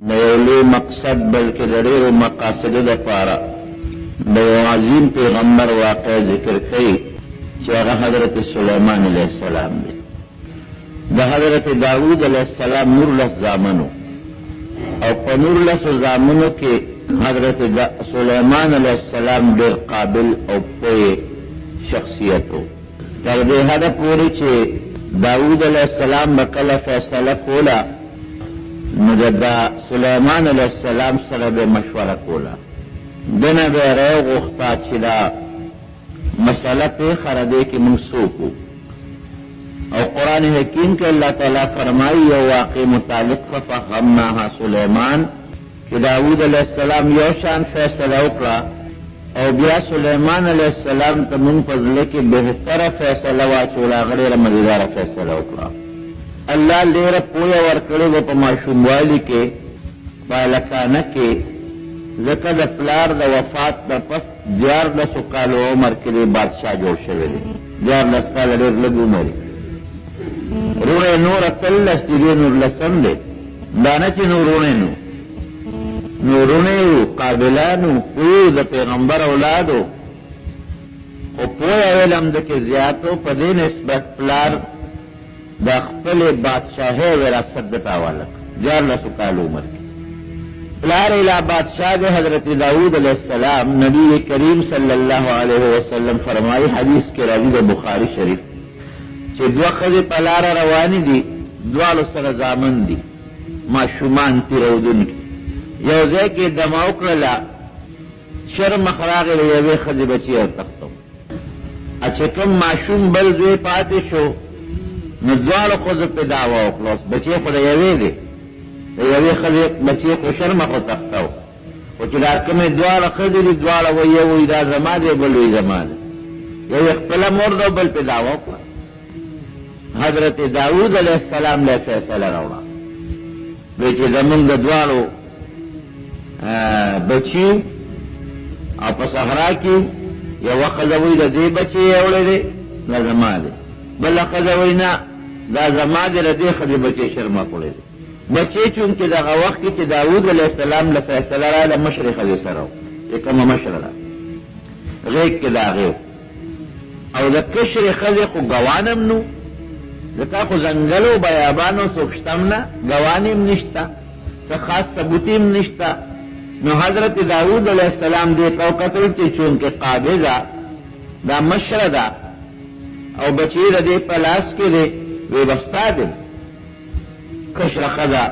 د you لوی مقصد بلکې د ډېرو مقاصدو دپاره د you عظیم پیغمبر واقع ذکر کوي چې هغه حضرت سلیمان علیه السلام دی. د حضرت داود علیه السلام 19 زامنو او په 19 زامنو کې حضرت سلیمان علیه السلام ډېر قابل او پوه شخصیت و. تر دې حده پورې چې داود علیه السلام به کله فیصله کوله نو د سلیمان علیه السلام سره به مشوره کوله. دنه به یې راوغوښته چې دا مسله پېښه ده دې کې موږ څوک وو. او قرآن حکیم کې الله تعالی فرمایي یو واقع متعلق ففهمناها سلیمان چې داود علیه السلام یو شان فیصله وکړه او بیا سلیمان علیه السلام ته موږ په زړه کې بهتره فیصله واچوله، هغه ډېره مزیداره فیصله وکړه. الله ډېره پوهه ورکړې وه په ماشوموالي کې، په هلکانه کې، ځکه د پلار د وفات نه پس 14 کالو عمر کې دی بادشاه جوړ شوی دی. 14 کاله ډېر لږ عمر دی. وروڼه یې نور 13 دي، دی 19 دی. دا نه چې نو وروڼه نو وروڼه یې وو، قابلان وو، پوه د پیغمبر اولادو، خو پوهه علم دکې زیات و. په دې نسبت پلار د خپلې بادشاهۍ وراثت دته حواله کړ. 14 کالو عمر کې پلار اله بادشاہ د حضرت داود علیہ السلام. نبی کریم صلی الله علیه وسلم فرمایي، حدیث کې راځي د بخاری شریف، چې 2 ښځې په لاره روانې دي، دواړو سره زامن دي، ماشومان تېرودونکي. یو ځای کې دمه وکړله، شرمخ راغی د یوې ښځې بچي وتښتو. چې کوم ماشوم بل زوی پاتې شو نو دواړو ښځو پې دعوه وکړه، اوس بچی خو د یوې دی، د یوې ښځې بچی خو شرمخ وتښته و، خو چې دا کومې دواړه ښځې دي دواړه وایي یو وایي دا زما دی، بل وایي زما دی. یو یې خپله مور ده، بل پې دعوه وکړه. حضرت داود علیه السلام له فیصله راوړه، وایي چې زمونږ د دواړو بچي او په صحرا کې یوه ښځه وایي د دې بچی یې وړی دی، دا زما دی. بله ښځه وایي نه دا زما دی، د دې ښځې بچی شرمخ وړی دی. بچی چونکې دغه وخت کې چې داود علیه السلام له فیصله راغله مشرې ښځې سره و، چې کومه مشره ده غېږ کې د هغې او د کشرې ښځې خو ګوان هم نو، ځکه خو ځنګل و بیابان و څوک شته هم نه، ګوان هم نشته، څه خاص ثبوت هم نشته. نو حضرت داود علیه السلام دې ته وکتل چې چونکې قابضه دا مشره ده او بچی د دې په لاس کې دی، وی به ستا دی. کشره ښځه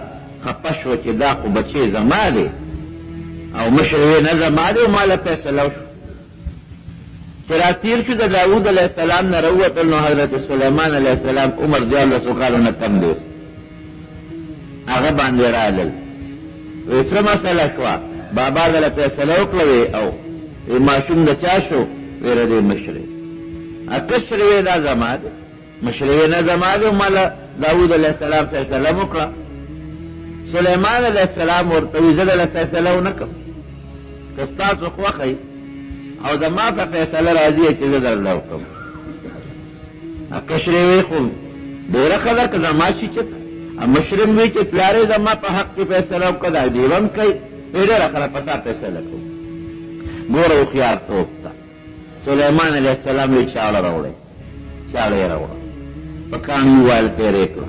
خفه شوه چې دا خو بچی زما دی او مشر وی نه زما دی، او ما له فیصله وشو. چې راتېر شو د داود علیه السلام نه راووتل نو حضرت سلیمان علیه السلام عمر 14 کالو نه کم دی. هغه باندې رالل، وی څه مسله شوه؟ بابا دله فیصله وکړه وی او ماشوم د چا شو؟ وی د دې مشرې. کشر وی دا زما دی، مشر وی نه زما دی، ما له داود علیه السلام فیصله وکړه. سلیمان علیه السلام ورته وی زه دله فیصله ونه کړم، که ستاسو خوښئ او زما په فیصله راضي چې زه درله وکړم. کشر وی خو ډېره ښه ده که زما شي چې مشرم وی چې پلار یې زما په حق کې فیصله وکړه، دا ډېره هم کوي، ډېره ښه ده په تا فیصله کوم. ګوره هوښیارتوب ته سلیمان علیه السلام وی چاړه راوړئ، چاړه یې راوړه، په کاڼي وویل تېرې کړه.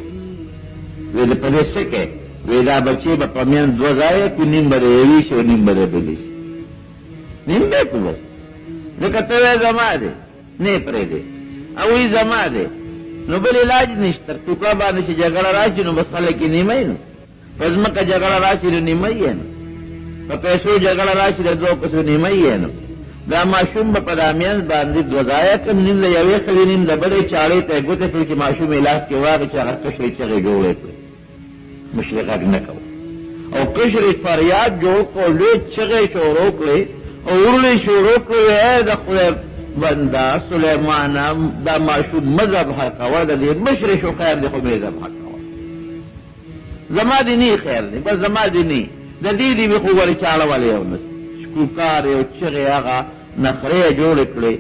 وی د په دې څه کې؟ وی دا بچی به په میان 2 ځایه کړو، نیم به د یوې شي او نیم به د بلې شي. نیم به یې کړو بس، ځکه ته وی زما دی، نه یې پرېږدې، او وی زما دی. نو بل علاج نشته، ټوکړه باندې چې جګړه راشي نو بس خلک یې نیمه یې نو، په ځمکه جګړه راشي نو نیمه یې نو، په پیسو جګړه راشي د 2 کسو نیمه یې نو. دا ماشوم به په دامیان باندې 2 ځایه کړم، نیم د یوې ښځې نیم د بلې. چاړې ته یې ګوتې کړې چې ماشوم یې لاس کې واغې چې هغه کشرې چغې جوړې کړې، مشرې غږ نه کوو او کشرې فریاد جوړ کړو، لوی چغې شروع کړې او وروڼه یې شروع کړې، ای د خدای بنده سلیمانه دا ماشوم مه ذبحه کوه، د دې مشرې شو خیر دی خو مې ذبحه کوه، زما دې نه خیر دی، بس زما دې نه د دې دې مې خو ولې چاړه ولې یو نه شکوکار یو چغې هغه نخرې یې جوړې کړې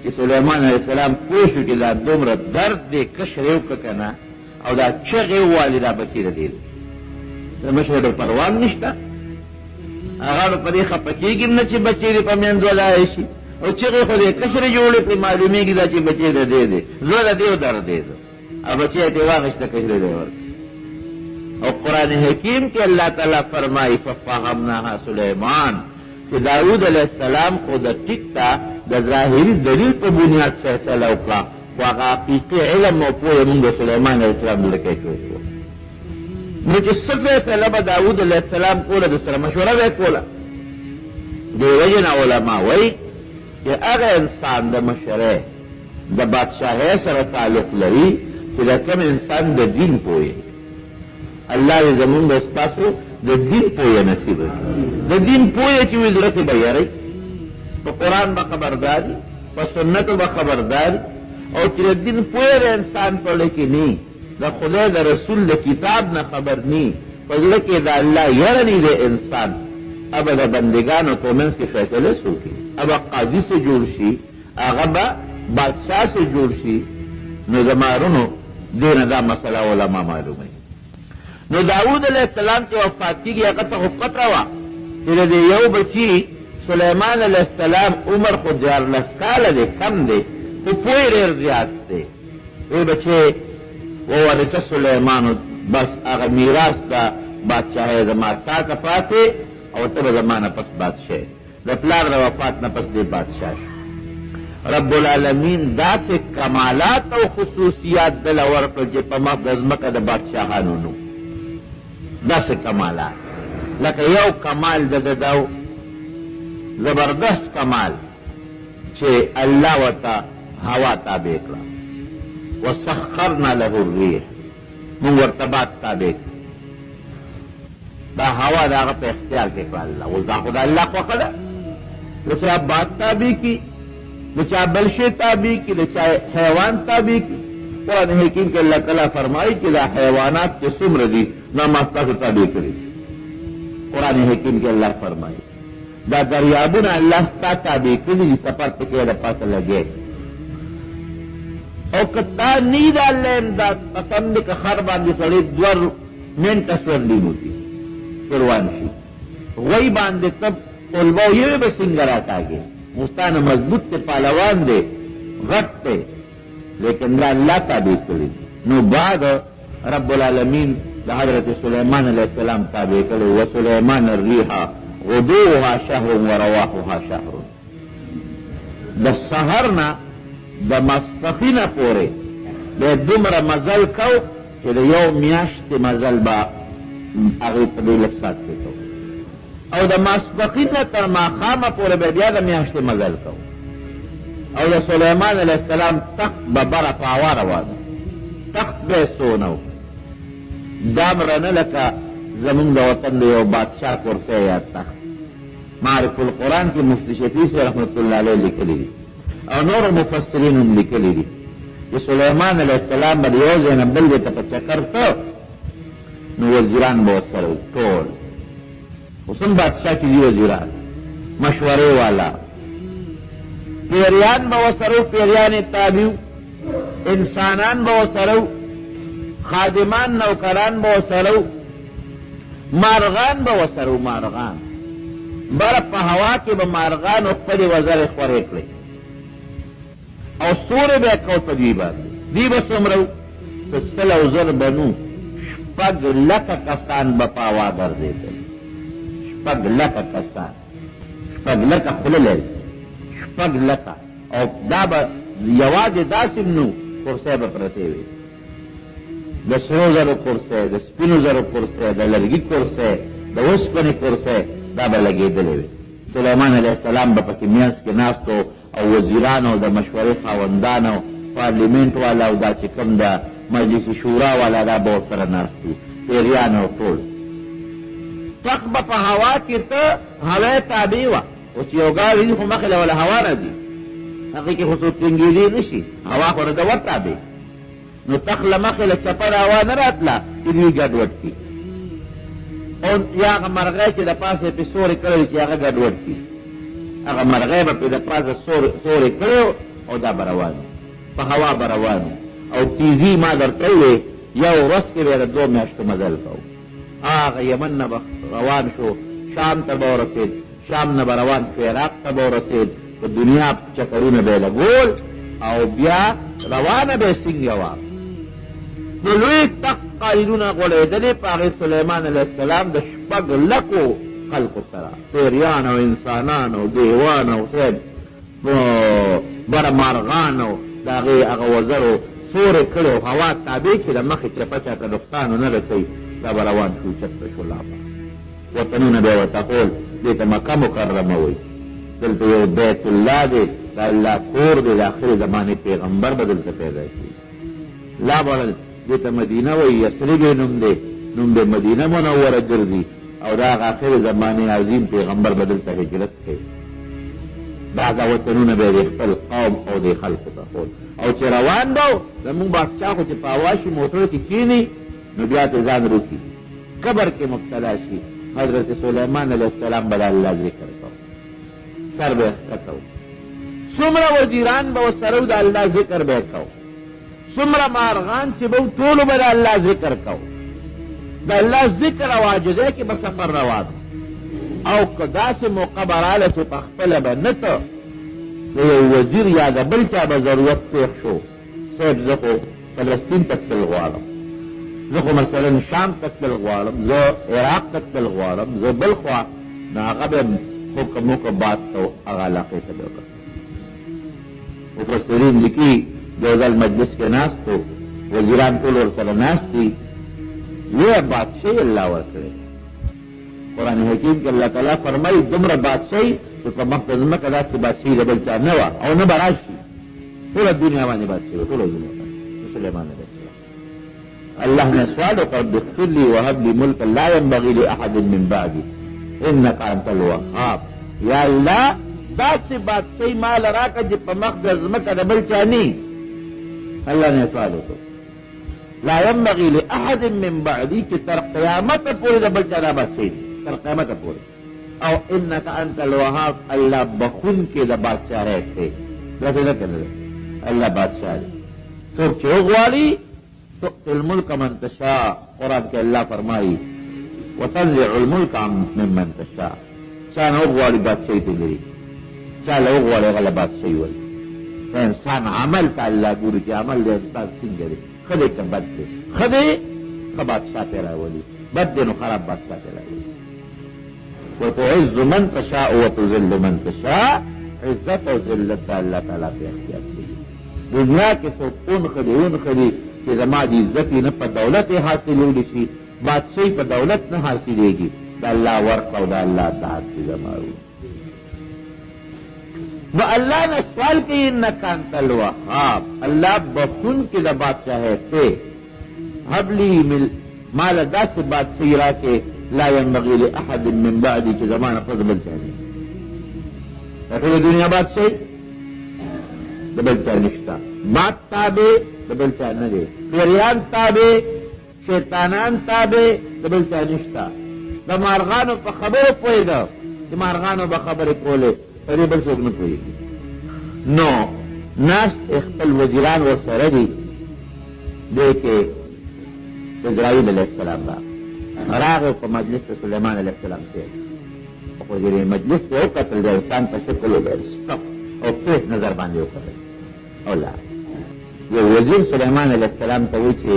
چې سلیمان علیه السلام پوه شو چې دا دومره درد دی، کشر یې وکړه که نه او دا چغې ووالې دا بچي د دې د مشر پروان نشته هغه په دې خپه کېږي نه چې بچی دې په میندو ولاړ شي او چغې خو دې کشرې جوړې کړې معلومېږي دا چې بچی د دې دی زړه د دې او در دی او بچی یې دې واخېسته کشرې دې ورکړه او قرآن حکیم کې الله تعالی فرمایي ففهمناها سلیمان چې داود علیه السلام خو د ټیک ته د ظاهري دلیل په بنیاد فیصله وکړه خو هغه حقیقي علم او پوهه مونږ د سلیمان علیه السلام له کیفیت شو نو چې څه فیصله به داود علیه السلام کوله د سره مشوره به یې کوله دې وجې نه علما وایي چې هغه انسان د مشرۍ د بادشاهۍ سره تعلق لري چې د کوم انسان د دین پوهې الله دې زمونږ ستاسو د دین پوهه نصیب کړي د دین پوهه چې وي زړه کې به یارئ په قرآن به خبرداري په سنتو به خبرداري او چې د دین پوهه د انسان په زړه کې نه د خدای د رسول د کتاب نه خبر نه په زړه کې د الله یره نه د انسان اب د بندګانو په منځ کې فیصله وکړي اب قاضي سے جوړ شي هغه به بادشاه سے جوړ شي نو زمارونو دې نه دا مسله علما معلومه نو داود علیہ السلام چې وفات کېږي هغه ته خو قطعه وه چې د یو بچي سلیمان علیہ السلام عمر خو 14 کاله دی کم دی خو پوی ډېر زیات دی وی بچی وورثه سلیمانو بس هغه میراث ده بادشاهۍ زما تا ته پاتې او ته به زما نه پس بادشاه د پلار د وفات نه پس دی بادشاه شو رب العالمین داسې کمالات او خصوصیات دله ورکړل چې په مخ د ځمکه د بادشاهانو نو داسې کمالات لکه یو کمال د دو زبردست کمال چې الله ورته هوا تابع کړه وسخرنا له الریح مونږ ورته باد تابع کړه دا هوا د هغه په اختیار کې کړه الله اوس دا خو د الله خوښه ده د چا باد تابع کړي د چا بل شی تابع کړي د چا حیوان تابع کړي قرآن حکیم کې الله تعالی فرمایي چې دا حیوانات چې څومره دي دا ما ستاسو تابع کړي قرآن حکیم کې الله فرمایي دا دریابونه الله ستا تابع کړي دي سفر پکې د پاسه لګي او کتا نی دا الله امداد قسم دې که خر باندې سړی 2 منټه سورلی موتی روان شي غوی باندې تب قلبو یې به څنګه راکاږي مستانه مضبوط ته پهلوان دی غټ دی لیکن دا اللہ تابع کړي نو بعد رب العالمین د حضرت سلیمان علیہ السلام تابع کړي وسلیمان الریح غدوها شهر ورواحها شهر د سحر نه د ماسپښین پورې د دومره مزل کو چې د یو میاشتې مزل به هغې په 12 ساعت کې کو او د ماسپښین نه تر ماښامه پورې به بیا د میاشتې مزل کو او د سلیمان علیہ السلام تخت به بره په هوا روانه تخت به یې سونه دا مرنه لکه زمونږ د وطن د یو بادشاه کرسی یا تخت معرف القرآن کې مفتی شفیع صاحب رحمت الله علیه لیکلي دي او نور مفسرین هم لیکلي دي چې سلیمان علیہ السلام به د یو ځای نه بل ځای ته په چکر ته نو وزیران به ورسره وي ټول اوس هم بادشاه کې دي وزیران مشورې والا پیریان به ورسره پیریان تابع انسانان به ورسره خادمان نوکران به ورسره مارغان به ورسره مارغان بره په هوا کې به مارغانو خپلې وزرې خورې کړې او سورې به یې کو په دوی باندې دوی به څومره و 100,000 بنو 6,00,000 کسان به په هوا ګرځېدل 6,00,000 کسان 6,00,000 خوله لري 6,00,000 او دا به یوازې داسې نو کرسی به پرتې وي د سرو زرو کرسی د سپینو زرو کرسی د لرګي کرسی د اوسپنې کرسی دا به لګېدلی وي سلیمان علیه السلام به پکې میانځ کې ناستو او وزیرانو د مشورې خاوندانو پارلیمنټ والا او دا چې کوم د مجلس شورا والا دا به ورسره ناست وي پیریانو ټول تخت به په هوا کې ته هوا تابع وه اوس یو ګاډی دي خو مخې له وله هوا راځي هغې کې خو څوک ټینګېدی نه شي هوا خو د ور تابع نو تخت له مخې له چپر هوا نه راتله چې دوی ګډوډ کړي او یا هغه مرغۍ چې د پاسه یې پې سورې کړی چې هغه ګډوډ کړي هغه مرغۍ به پې د پاسه سورې کړی او دا به روان په هوا به روان او تیزي ما درته ووې یو ورځ کې به یې د 2 میاشتو مزل کوو هغه یمن نه روان شو، شام ته به ورسېد، شام نه به روان شو، عراق ته به ورسېد، په دنیا چکرونه به یې لګول او بیا روانه به یې څنګه وه. نو لوی تق قالینونه غوړېدلې په هغې سلیمان علیه السلام د 600,000 خلقو سره، پیریان او انسانان او دیوان او خیر بره مارغان او د هغې هغه وزرو سورې کړې او هوا تابع چې د مخې چپه چاته نقصان ونه رسوي، دا به روان شو چته شو لابه. وطنونه به یې ورته کول، دې ته مکه مکرمه وایي. دلته یو بیت الله دی، د الله کور دی، د آخرې زمانې پیغمبر به دلته پیدا کړي. لا بړل دې ته مدینه وایي، یثرب یې نوم دی، نوم د مدینه منوره ګرځي او د هغه آخرې زمانې عظیم پیغمبر به دلته هجرت کوي. دا وطنونه به یې د خپل قوم او د خلکو ته ښول. او چې روان به و زمونږ بادشاه خو چې په هوا شي موټر کې کښېني نو بیا ترې ځان روکي، قبر کې مبتلا شي. حضرت سلیمان علیه السلام به د الله ذکر کو، سر به یې ښکته و، څومره وزیران به ورسره و د الله ذکر به یې کو، څومره مارغان چې به و ټولو به د الله ذکر کو. د الله ذکر او عاجزۍ کې به سفر روان او که داسې موقع به راله چې په خپله به نه ته د یو وزیر یا د بل چا به ضرورت پېښ شو، صاحب زه خو فلسطین ته تلل غواړم، زه خو مثلا شام ته تلل غواړم، زه عراق ته تلل غواړم، زه بل خوا، نو هغه به حکم وکړه باد ته هغه علاقې ته به وکړه. مفسرین لیکي یو ځل مجلس کې ناست و، وزیران ټول ورسره ناست دي، لویه بادشاهي الله ورکړې. قرآن حکیم کې الله تعالی فرمایي دومره بادشاهي چې په مخ د ځمکه داسې بادشاهي د بل چا نه وه او نه به راشي، ټوله دنیا باندې بادشاهي وه، ټوله دنیا باندې سلیمان علیه السلام. الله نه سوال وکړ اغفر لي وهب لي ملکا لا ينبغي لاحد من بعدي انك انت الوهاب. یا الله داسې بادشاهي مال راکړه چې په مخ د ځمکه د بل چا نه. الله نه سوال وکړ لا ينبغي لاحد من بعدي چې تر قیامته پورې د بل چا دا بادشاهي تر قیامته پورې. او انك انت الوهاب، الله بخون کې د بادشاهۍ دی، داسې نه کړی الله بادشاہ دی. څوک چې وغواړي تؤتي الملک من تشاء، قرآن کې الله فرمایي وتنزع الملک ممن تشاء. چا نه وغواړي بادشاهي ته لري، چا له وغواړي هغه له بادشاهي ولي. د انسان عمل ته الله ګوري چې عمل د انسان څنګه دی، ښه دی که بد دی. ښه دی ښه بادشاه پرې راولي، بد دی نو خراب بادشاه پرې راولي. وتعز من تشاء وتذل من تشاء، عزت او ذلت د الله تعالی په اختیار کې. دنیا کې څوک اون خدي چې زما د عزت نه په دولت یې حاصلولی شي، بادشاهي په دولت نه حاصلېږي، د الله ورکړه او د الله اطاعت کې زما وي. نو الله نه سوال کوي انک انت الوهاب، الله بخون کې د بادشاهۍ دی. هب لي مال داسې بادشاهي راکې لا ينبغي لاحد من بعدي چې زما نه پس بل چا نه. د ټولې دنیا بادشاهي د بل چا نشته، باد تابع د بل چا نه دی، پیریان تابع، شیطانان تابع د بل چا نشته. د مارغانو په خبرو پوهېده چې مارغانو به خبرې کولې، په دې بل څوک نه پوهېږي. نو ناست خپل وزیران ورسره دي، دی کې اسرائیل علیه السلام راغی په مجلس د سلیمان علیه السلام کې. خو د مجلس ته وکتل، د انسان په شکل وبیل سپک او تیز نظر باندې وکتل او لاړ. یو وزیر سلیمان علیه السلام ته وایي چې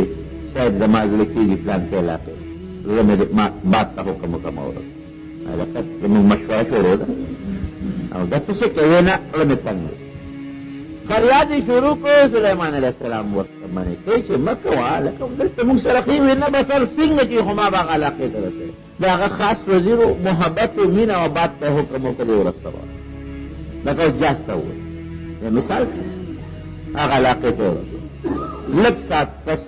صاحب زما زړه کېږي پلانکې علاقې، زړه مې باد ته حکم وکړم اورم. هلکه زموږ مشوره شروع ده او دا ته څه کوې نه، زړه مې تنګ دی. فریاد یې شروع کړو، سلیمان علیه السلام ورته منې کوي چې مه کوه هلکه، دلته موږ سره ښې وي نه به سر څنګه چې خو ما به هغه علاقې ته رسوي. د هغه خاص وزیر و، محبت و مینه او باد ته حکم وکړ یې ورسوه، لکه جاز ته ووایي مثال هغه علاقې ته ورسوه. لږ ساعت پس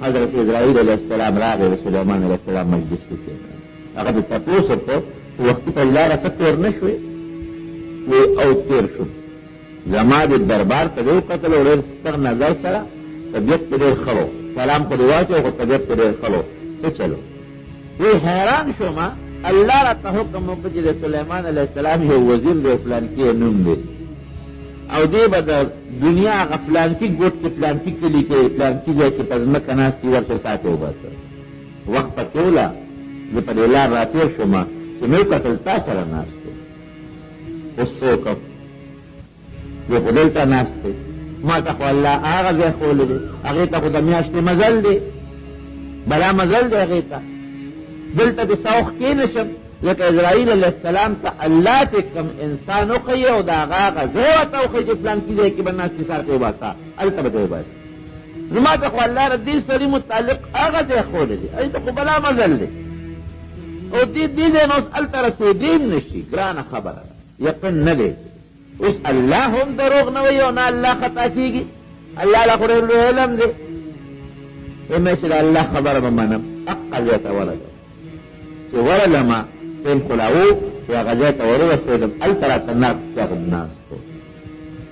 حضرت اسرائیل علیه السلام راغی، د سلیمان علیه السلام مجلس کې کېناست. هغه د تپوس وکړ وختي په لاره ته تېر نه شوې؟ وی او تېر شوم. زما د دربار ته دې وکتل او ډېر ستر نظر سره، طبیعت ته ډېر ښه و، سلام خو دې واچو خو طبیعت ته ډېر ښه و، څه چلو؟ وی حیران شوم، الله راته حکم وکړ چې د سلیمان علیه السلام یو وزیر دی، فلانکي نوم دی، او دې به د دنیا هغه فلانکي ګوټ کې، فلانکي کلي کې، فلانکي ځای کې په ځمکه ناست دي، ورته ساعت یې وباسه. وخت پکې وله زه په دې لار راتېر شوم چې مې وکتل تا سره ناست دی. اوس څه وکړم؟ زه خو دلته ناست دی، ما ته خو الله هغه ځای ښولی دی، هغې ته خو د میاشتې مزل دی، بلا مزل دی هغې ته. دلته دې سوخ کېنه شم لکه اسرائیل علیه السلام ته الله ته کوم انسان وښیي او د هغه ځای ورته وښیي چې فلانکي ځای کې به ناستې سر ته وباسه، هلته به ته وباسي. زما ته خو الله د دې سړي متعلق هغه ځای ښولی دی، هلته خو بلا مزل دی او دې ځای نه اوس هلته رسېدی هم نه شي. ګرانه خبره ده، یقین نه دی. اوس الله هم دروغ نه وایي او نه الله خطا کېږي. الله له خو ډېر لوی علم دی. ومې چې د الله خبره به منم، حقه ځای ته ورغلم چې ورغلمه ټیم خو لا و چې هغه ځای ته ورورسېدم، هلته راته ناست چغ ناست و.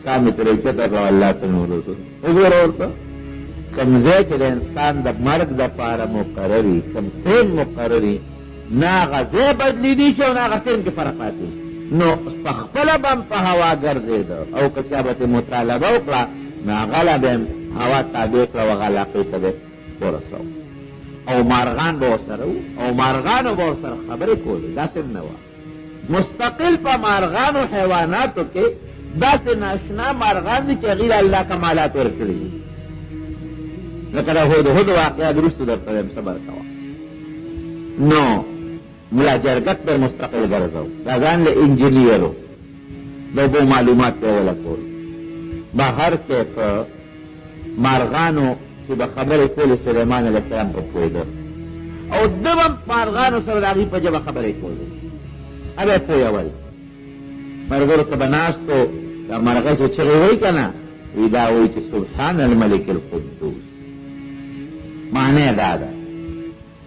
سا مې ترې اوچته کړه، الله ته مې ورسېدم. وګوره ورته کوم ځای چې د انسان د مرګ دپاره مقرر وي، کوم ټیم مقرر وي، نه هغه ځای بدلېدی شي او نه هغه ټیم کې فرق پاتې شي. نو پخپله به هم په هوا ګرځېده او که چا به ترې مطالبه وکړه نو هغه له به هم هوا تابع کړه او هغه علاقې ته به ورسوه او مارغان به ورسره وو او مارغانو به ورسره خبرې کولې. داسې نه وه. مستقل په مارغانو حیواناتو کې داسې ناشنا مارغان دي چې هغوی له الله کمالات ورکړي دي. لکه د هدهد واقعه وروسته درته وایم، صبر کوه. نو ملا جرګت پر مستقل ګرځو، دا ځان له انجینیرو د اوبو معلومات پرې ولګول. بهر کې په مارغانو چې به خبرې کولې سلیمان علیه السلام په پوهېده او ده به مارغانو سره د هغوی په ژبه خبرې کولې، هغه یې پوهول. ملګرو ته به ناست و، دا مرغۍ چې چغې وایي که نه، وی دا وایي چې سبحان الملک القدوس. معنی دا ده،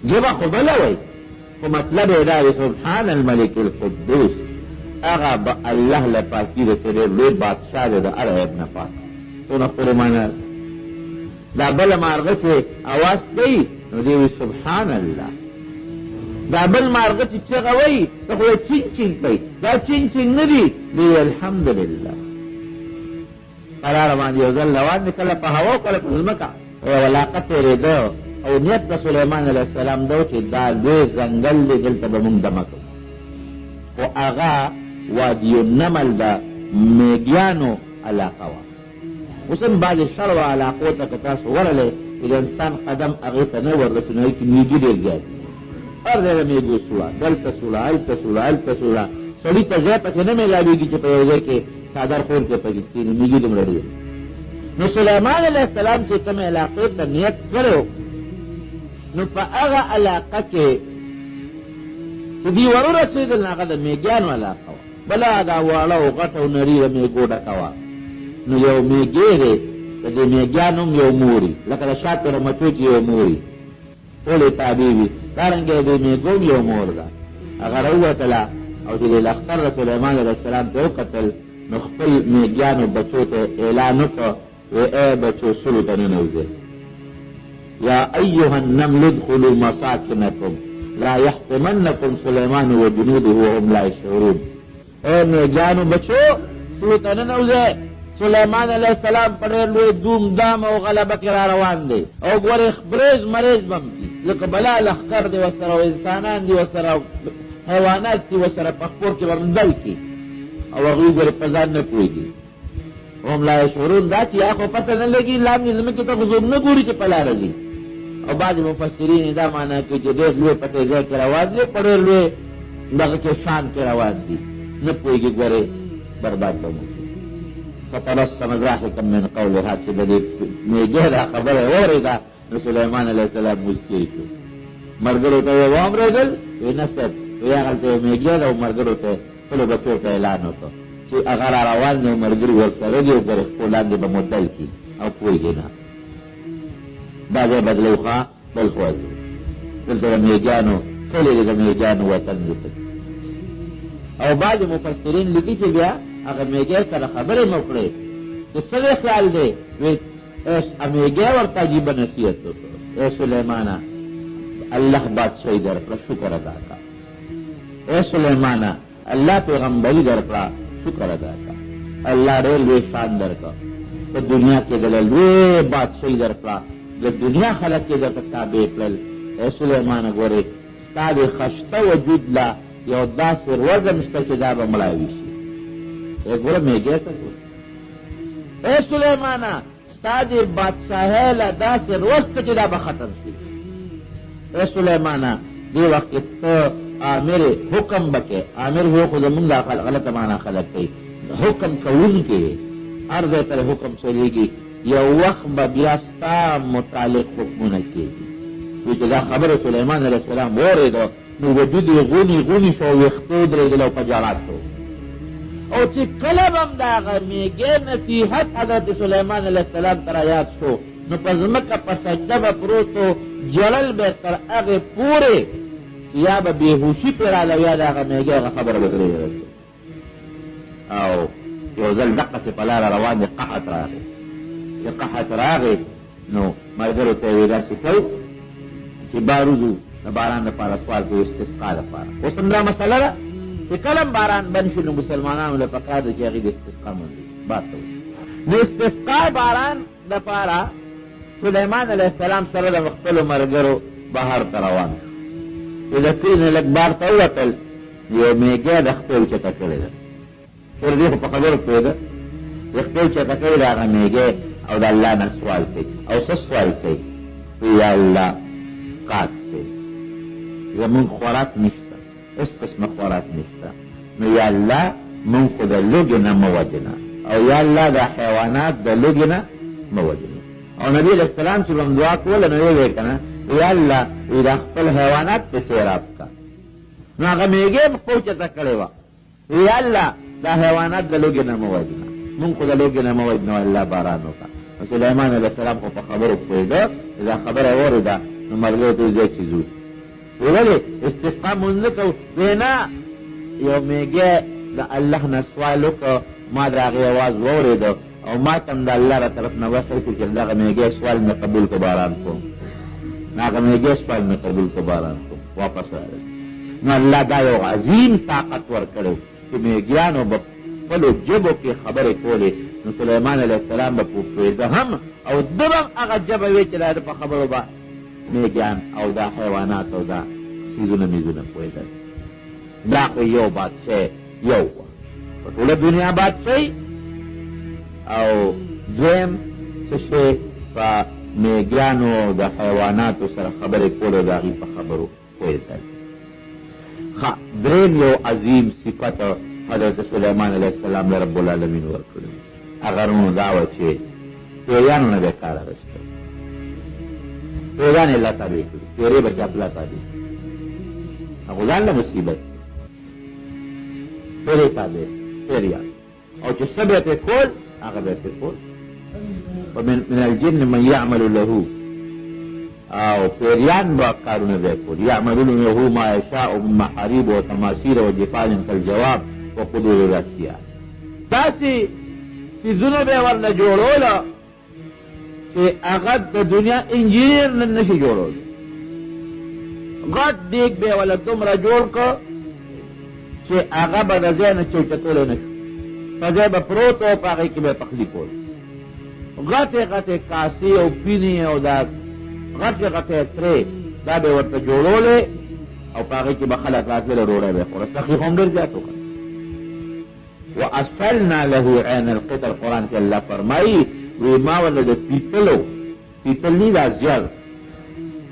ژبه خو بله وایي خو مطلب یې دا دی سبحان الملک القدوس. هغه به الله له پاکي ده چې ډېر لوی بادشاه دی، د هر عیب نه پاک. څونه پورې معنی دا بله مارغه چې اواز کوي نو دی وایي سبحان الله. دا بل مارغه چې چغه وایي ته خو یې چینګ چینګ کوي، دا چینګ چینګ نه دي، دی وایي الحمدلله. قرار باندې یو ځل روان دی، کله په هوا کله په ځمکه، یو علاقه تېرېده او نیت د سلیمان علیه السلام دا و چې دا لوی ځنګل دی، دلته به مونږ دمه کوو. خو هغه وادي النمل د میږیانو علاقه وه. اوس هم بعضې شرو علاقو ته که تاسو ورغلی چې د انسان قدم هغې ته نه وررسي نو هغې کې میږي ډېر زیات دي. هر ځای به میږو سوړه، دلته سوړه، هلته سوړه، هلته سوړه. سړي ته ځای پکې نه میلاوېږي چې په یو ځای کې څادر خور کې پکې کښېني، میږي دومره ډېر. نو سلیمان علیه السلام چې کومې علاقې ته نیت کړی نو په هغه علاقه کې چې دوی ورورسېدل نو هغه د میږیانو علاقه وه. بله دا واړه او غټه او نري د میږو ډکه وه. نو یو میږی دی، د دې میږیانو هم یو موري، لکه د شاتو رمچو چې یو موري ټولې تابع وي، دارنګې د دې میږو هم یو مور ده. هغه راووتله او چې د لښکر د سلیمان علیه السلام ته وکتل نو خپل میږیانو بچو ته اعلان وکړه، وی ای بچو سلو ته ننوځئ. یا ایها النمل ادخلوا مساکنکم لا یحطمنکم سلیمان و جنوده وهم لا یشعرون. ای میږیانو بچو سلو ته ننوځئ، سلیمان علیه السلام په ډېر لوی دوم دام او غلبه کې را روان دی او ګورې بریز مریض به هم دي، ځکه بلا لښکر دی ورسره او انسانان دي ورسره، حیوانات دي ورسره، په خپور کې به منزل کي او هغوی ګورې په ځان نه پوهېږي. هم لا یشعرون دا چې یا خو پته نه لګي، لاندې ځمکې ته خو څوک نه ګوري چې په لاره ځي. او بعضې مفسرین دا معنا کوي چې ډېر لوی په دې ځای کې روان دي، په ډېر لوی دغه کې شان کې روان دي، نه پوهېږي، ګورې برباد به مو فتبسم ضاحكا من قولها چې د دې میږی دا خبره یې واورېده نو سلیمان علیه السلام موسکی شو. ملګرو ته یې واورېدل، وی نه صاحب، وی هغلته یو میږی ده او ملګرو ته خپلو بچو ته اعلان وکړه چې هغه را روان دی او ملګري ورسره دي او پر خپل لاندې به مدل کړي او پوهېږي نه. دا ځای بدلو ښه بل خوا ځو، دلته د میږیانو کلي دی، د میږیانو وطن دی. او بعضې مفسرین لیکي چې بیا هغه میږی سره خبرې مو کړې چې څه دی خیال دی، وی میږی ورته عجیبه نصیحت وکړ، ای سلیمانه الله بادشاهي درکړه، شکر ادا کړه. ای سلیمانه الله پیغمبري درکړه، شکر ادا کړه. الله ډېر لوی شان درکړه، په دنیا کې دله لوی بادشاهي درکړه، د دنیا خلک یې درته تابع کړل. ای سلیمانه ګورې ستا د خشته وجود لا یو داسې روزم شته چې دا به مړاوي شي. ګوره میږی ته ګوره. ای سلیمانه ستا د بادشاهۍ له داسې روز ته چې دا به ختم شي. ای سلیمانه دې وخت کې ته امر حکم بکې. امر هو خو زمونږ غلطه معنا خلک کوي. حکم کوونکی هر ځای ته حکم چلېږي. یو وخت به بیا ستا متعلق حکمونه کېږي. چې دا خبره سلیمان علیه السلام واورېده نو وجود یې غوني غوني شو او ویښتو درېدل او په ژړا شو. او چې کله به هم د هغه میږی نصیحت حضرت سلیمان علیه السلام ته رایاد شو نو په ځمکه په سجده به پروت و جړل به تر هغې پورې چې یا به بېهوشي پرې راله یا د هغه میږی هغه خبره به ترې رسو. او یو ځل دقسې په لاره روان دی قحط راغی. چې قحط راغی نو ملګرو ته یې ویې داسې کوو چې باروزو د باران دپاره سوال کوي استسقا دپاره. اوس هم دا مسله ده چې کله باران بند شي نو مسلمانانو له پکار ده چې هغې د استسقا موندي باد ته نو استسقا باران دپاره سلیمان علیه السلام سره د خپلو ملګرو بهر ته روان شو. چې د کلي نه لږ بار ته ووتل یو میږی د خپل چته کړې ده. تر دې خو په خبرو پوهېده. د خپل چته کړې ده هغه میږی او د الله نه سوال کوي. او څه سوال کوي؟ یا الله قات دی زمونږ خوراک نشته، هېڅ قسمه خوراک نشته، نو یا الله مونږ خو د لوږې نه مه وجنه او یا الله دا حیوانات د لوږې نه مه وجنه. او نبي علیه السلام چې به هم دعا کوله نو ویې که نه یا الله وی دا خپل حیوانات پې سیراب که. نو هغه میږی هم پوچته کړې وه یا الله دا حیوانات د لوږې نه مه وجنه، مونږ خو د لوږې نه مه وجنه الله باران وکړه. سلیمان علیه السلام خو په خبرو پوهېده. دا خبره واورېده نو ملګرو ته ځای چې ځو ولې استسقا مونځ نه کوو. وی نه یو میږی د الله نه سوال وکړه ما د هغې اواز واورېده او ما ته هم د الله را طرف نه وحی کړو چې دغه میږی سوال مې قبول کو باران کوم. هغه میږی سوال مې قبول کو باران کوم واپس راغی. نو الله دا یو عظیم طاقت ورکړی چې میږیانو به خپلو ژبو کې خبرې کولې نو سلیمان علیه السلام به پوهېده هم او ده به هم هغه ژبه وې چې د هغه په خبرو به میږیان او دا حیوانات او دا څیزونه میزونه پوهېدل. دا خو یو بادشاه یو وه په ټوله دنیا بادشاهي. او دویم څه شی په میږیانو او د حیواناتو سره خبرې کول او د هغې په خبرو پوهېدل. دریم یو عظیم صفت حضرت سلیمان علیه السلام له رب العالمین ورکړی هغه نو دا وه چې پیریانو نه به یې کار اخیستی. پیریان یې الله تابع کړي. پیرې به چا پلا تابع هغه ځان له مصیبت پیرې تابع پیریان او چې څه به یې پرې کول هغه به یې پرې کول. ومن الجن من یعمل له او پیریان به کارونه به یې کول. یعملون له ما یشاء من محاریب و تماثیر و جفان کالجواب و قدور الراسیه. داسې څیزونه به یې ورله جوړوله چې هغه د دنیا انجینیر نه شي جوړولی. غټ دیګ به یې وله دومره جوړ کړ چې هغه به د ځای نه چوچتولی نه شو. په ځای به پروت و په هغې کې به یې پخلي کول. غټې غټې کاسې او پینې او دا غټې غټې ترې دا به یې ورته جوړولې او په هغې کې به خلک راتلل او ډوډۍ به یې خوړه. سخي خو هم ډېر زیات وکړه. واصلنا له عین القطر. قرآن کې الله فرمایي وی ما ورله د پیتلو پیتل نی دا زیار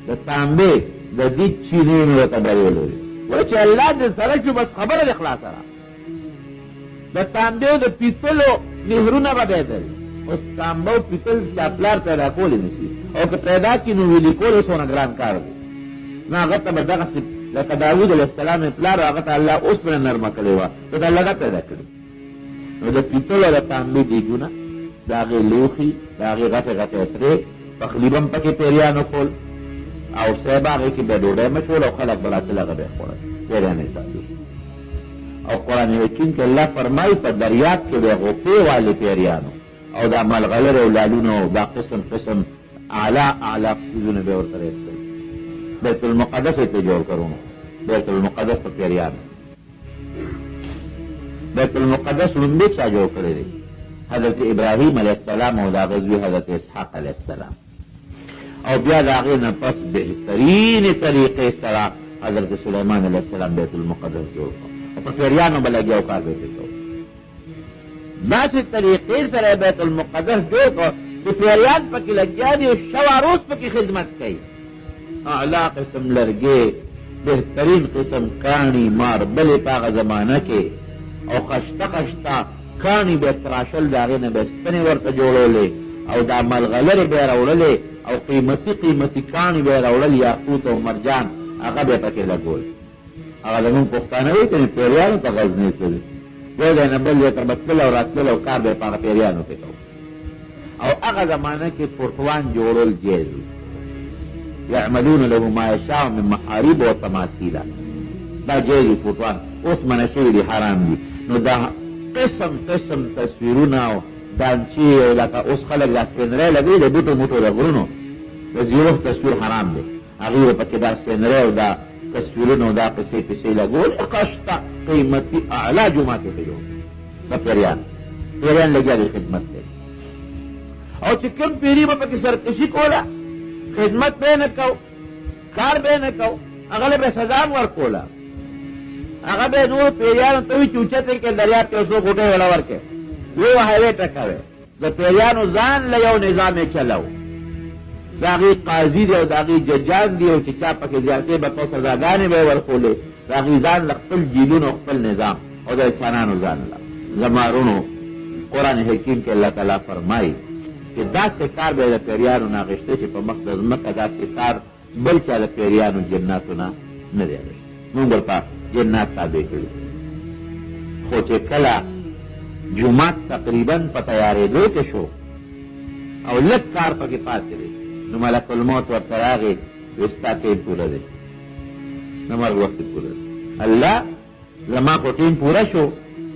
د تانبې د دې چینې مې ورته درولې وایي چې الله دې سره شو بس خبره دې خلاصه را. د تانبې او د پیتلو نهرونه به بهدل. اوس تانبه او پیتل چا پلار پیدا کولی نه شي او که پیدا کړي نو ویلي کول یې څونه ګران کار دی. نو هغه ته به دغسې لکه داود علیه السلام یې پلار هغه ته الله اوسپنه نرمه کړې وه نو د الله دا پیدا کړي. نو د پیتلو او د تانبې دیګونه د هغې لوښي د هغې غټې غټې ترې پخلي به هم پکې پیریانو کول او صاحب هغې کې به ډوډۍ مچول او خلک به راتل هغه به یې خوړل. پیریان یې ساتي. او قرآن حکیم کې الله فرمایي په دریاب کې د غوپې والې پیریانو او دا ملغلرې او لالونه او دا قسم قسم اعلی اعلی څیزونه به یې ورته ایستل. بیت المقدس یې ترې جوړ کړو. بیت المقدس په پیریانو. بیت المقدس لومبې چا جوړ کړی دی؟ حضرت ابراهیم علیه السلام او دا غزوی حضرت اسحاق علیه السلام. او بیا د هغې نه پس بهترینې طریقې سره حضرت سلیمان علیہ السلام بیت المقدس جوړ کړ او په پیریانو به لګیا او کار به یې کوو. داسې طریقې سره بیت المقدس جوړ کړ چې پیریان پکې لګیا دي او شوا روز پکې خدمت کوي. اعلی قسم لرګې، بهترین قسم کاڼي ماربلې په هغه زمانه کې او خشته خشته کاڼي به یې تراشل، د هغې نه به یې ستنې ورته جوړولې او دا ملغلرې به یې راوړلې او قیمتي قیمتي کاڼي به یې راوړل، یاقوت او مرجان هغه به یې پکې لګول. هغه زمونږ پښتانه وایي که پیریانو ته غزني تللي، یو ځای نه بل ځای ته به تلل او راتلل او کار به یې په هغه پیریانو کې کوو. او هغه زمانه کې فوټوان جوړول جایز وو. یعملون له ما یشاء من محارب و تماثیل، دا جایز وي فوټوان. اوس منع شوي دي، حرام دي. نو دا قسم قسم تصویرونه او دانچې او لکه اوس خلک دا سینری لګوي د بوټو موټو د غرونو، د زیرو تصویر حرام دی. هغوی به پکې دا سینری او دا تصویرونه او دا پیسې پیسې لګول. قشته قیمتي اعلی جومات یې پرې جوړ د پیریان لګیا دي خدمت کوي. او چې کوم پیري به پکې سرکشي کوله، خدمت به یې نه کو، کار به یې نه کو، هغه له به سزا هم ورکوله. هغه به نور پیریانو ته وي چې اوچتې کې دریاب کې یو څو غوټۍ وله ورکړې، وی هایوې ټکوي. د پیریانو ځان له یو نظام یې چلو، د هغې قاضي دی او د هغې ججان دي او چې چا پکې زیاتې به کو سزاګانې به یې ورکولې. د هغې ځان له خپل جیلونو خپل نظام او د انسانانو ځان له زمارونو. قرآن حکیم کې الله تعالی فرمایي چې داسې کار به یې د پیریانو نه اخیستی چې په مخ د ځمکه داسې کار بل چا د پیریانو جناتو نه نه دی اخیستی. موږ ورته جنات تابع کړي. خو چې کله جومات تقریبا په تیارېدو کې شو او لږ کار پکې پاتې دی، نو ملک الموت ورته راغی، وایي ستا ټیم پوره دی، د مرګ وخت یې پوره دی. الله زما خو ټیم پوره شو،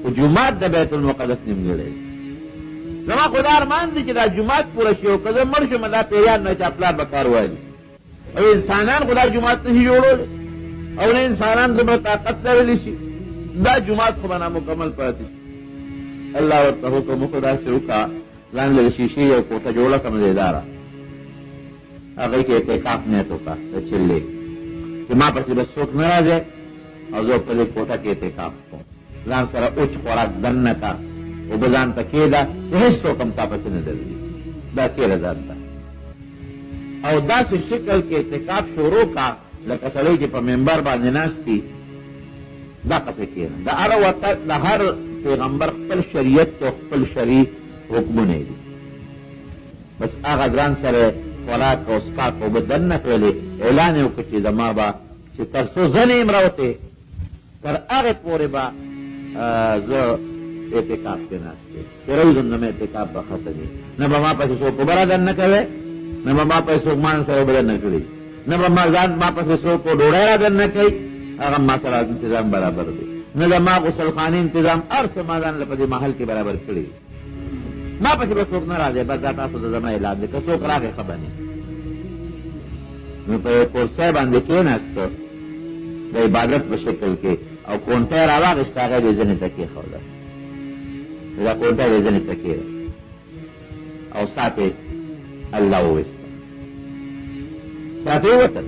خو جومات د بیت المقدس نیمګړی دی. زما خو دا ارمان دی چې دا جومات پوره شي او که زه مړ شم دا پیریان نه چا پلار به کار وایي. او انسانان خو دا جومات نشي جوړولی او نه انسانان دومره طاقت لرلی شي، دا جومات خو به نامکمل پاتې شي. الله ورته حکم وکړو داسې وکړه، ځان له شیشې یو کوټه جوړه کړه مزېداره، هغې کې اعتکاف نیت وکړه د چلې چې ما پسې به څوک نه راځي او زه په دې کوټه کې اعتکاف کوم. ځان سره اوچ خوراک دننه کا، اوبه ځان ته کېږده چې هېڅ څوک هم تا پسې نه درځي، دا کېږده ځان ته. او داسې شکل کې اعتکاف شروع کا لکه سړی چې په منبر باندې ناست دي، دقسې کښېنه. د هر پیغمبر خپل شریعت او خپل شرعي حکمونه دي. بس هغه ځان سره خوراک او څښاک اوبه دننه کړلې، اعلان یې وکړ چې زما به چې تر څو زه نه یم راوتې تر هغې پورې به زه اعتکاف کې ناست یم، چې روزم نه مې اعتکاف به ختمي. نه به ما پسې څوک اوبه را دننه کوی، نه به ما پسې څوک مان سره اوبه دننه کړي، نه به ما پسې څوک ډوډۍ را دننه کوي، هغه ما سره انتظام برابر دی. نه د ما غسلخانې انتظام هر څه ما ځان له په دې محل کې برابر کړي. ما پسې به څوک نه راځي، بس دا تاسو د زما اعلان دی، که څوک راغی ښه به نه. نو په یو کرسی باندې کېناسته د عبادت په شکل کې او کونټۍ را واخېسته، هغه یې زنې ته کېښوده، دا کونټۍ یې زنې ته کېده او ساعت یې الله وویسته. ساعت یې ووته،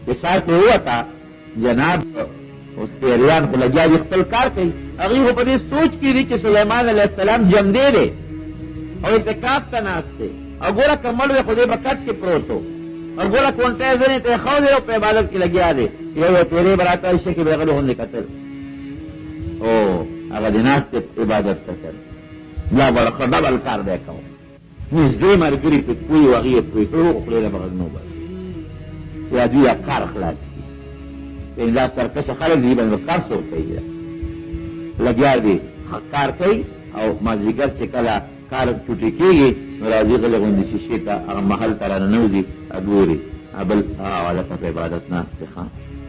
چې ساعت یې ووته جناب اوس پیریان خو لګیا دي خپل کار کوي. هغوی خو په دې سوچ کې دي چې سلیمان علیه السلام جمدی دی او اعتکاف ته ناست دی، او ګوره که مړ وی خو دې به کټ کې پروت و، او ګوره کونټۍ ځنې ته یې ښودی او په عبادت کې لګیا دی. یو پیری به راته ایشه کې به یې غلو غوندې کتل، او هغه د ناستې عبادت کتل، بیا به ښه ډبل کار دی کوم. نږدې ملګري پې پوي و، هغې یې پوی کړو، خولې له به غږ نه وباسي، یا دوی کار خلاص کړي. یعنې دا سرکشه خلک دي، باندې کار څوک کوي، لګیا دي کار کوي. او مازدیګر چې کله کار چوټې کېږي نو راځي غلې غوندې شیشې ته هغه محل ته راننوځي، ګوري بل هغه هلکه په عبادت ناست دی، ښه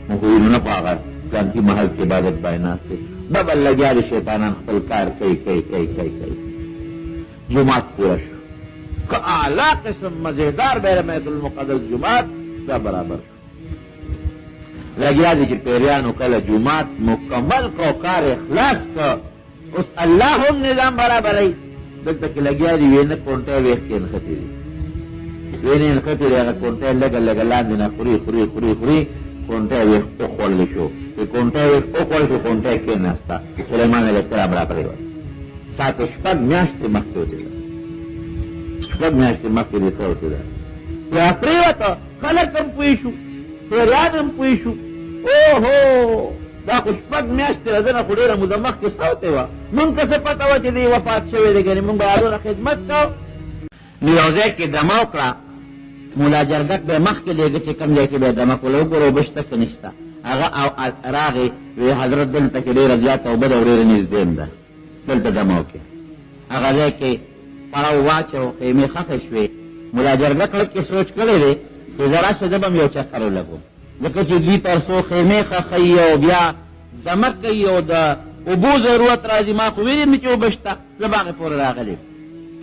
موږ نه په هغه ځانتي محل کې عبادت باندې ناست دی، ډبل لګیا دي شیطانان خپل کار کوي کوي کوي کوي کوي. جومات پوره شو، که اعلی قسم مزېدار بیت المقدس جومات دا برابر شو. لګیا دي چې پیریانو کله جومات مکمل کو، کار اخلاص کو، اوس الله هم نظام برابروي. دلته کې لګیا دي وینه کونټۍ ویښتې نښتې دي، وینې نښتې دي، هغه کونټۍ لږه لږه لاندې نه خوري خوري خوري خوري، کونټه ویښ وخوړل شو. چې کونټه ویښ وخوړل شو کونټه یې کېناسته. سلیمان علیه السلام را پرېوت. ساعت شپږ میاشتې مخکې وتېده. شپږ میاشتې مخکې دې څه وتېده. را پرېوته خلک هم پوه شو، پیریان هم پوه شو. اوهو دا خو شپږ میاشتې راځنه خو ډېره موده مخکې څه وتې وه. مونږ ته څه پته وه چې دی وفات شوی دی، ګنې مونږ به هغونه خدمت کوو. نو یو ځای کې دمه وکړه. مولا جرګک به مخکې لېږه چې کوم ځای کې به یې دمه کړله. وګوره اوبه شته که نشته. هغه راغې وی حضرت دلته کې ډېره زیاته اوبه ده او ډېره نږدې هم ده، دلته دمه وکړې. هغه ځای کې پړاو واچو، خیمې خښې شوې. مولا جرګک لږ کې سوچ کړی دی چې زه راشه زه به هم یو چکر ولګوم، ځکه چې دوی تر څو خیمې خښوي او بیا دمه کوي او د اوبو ضرورت راځي. ما خو ویلي مې چې اوبه شته، زه به هغې پورې راغلی.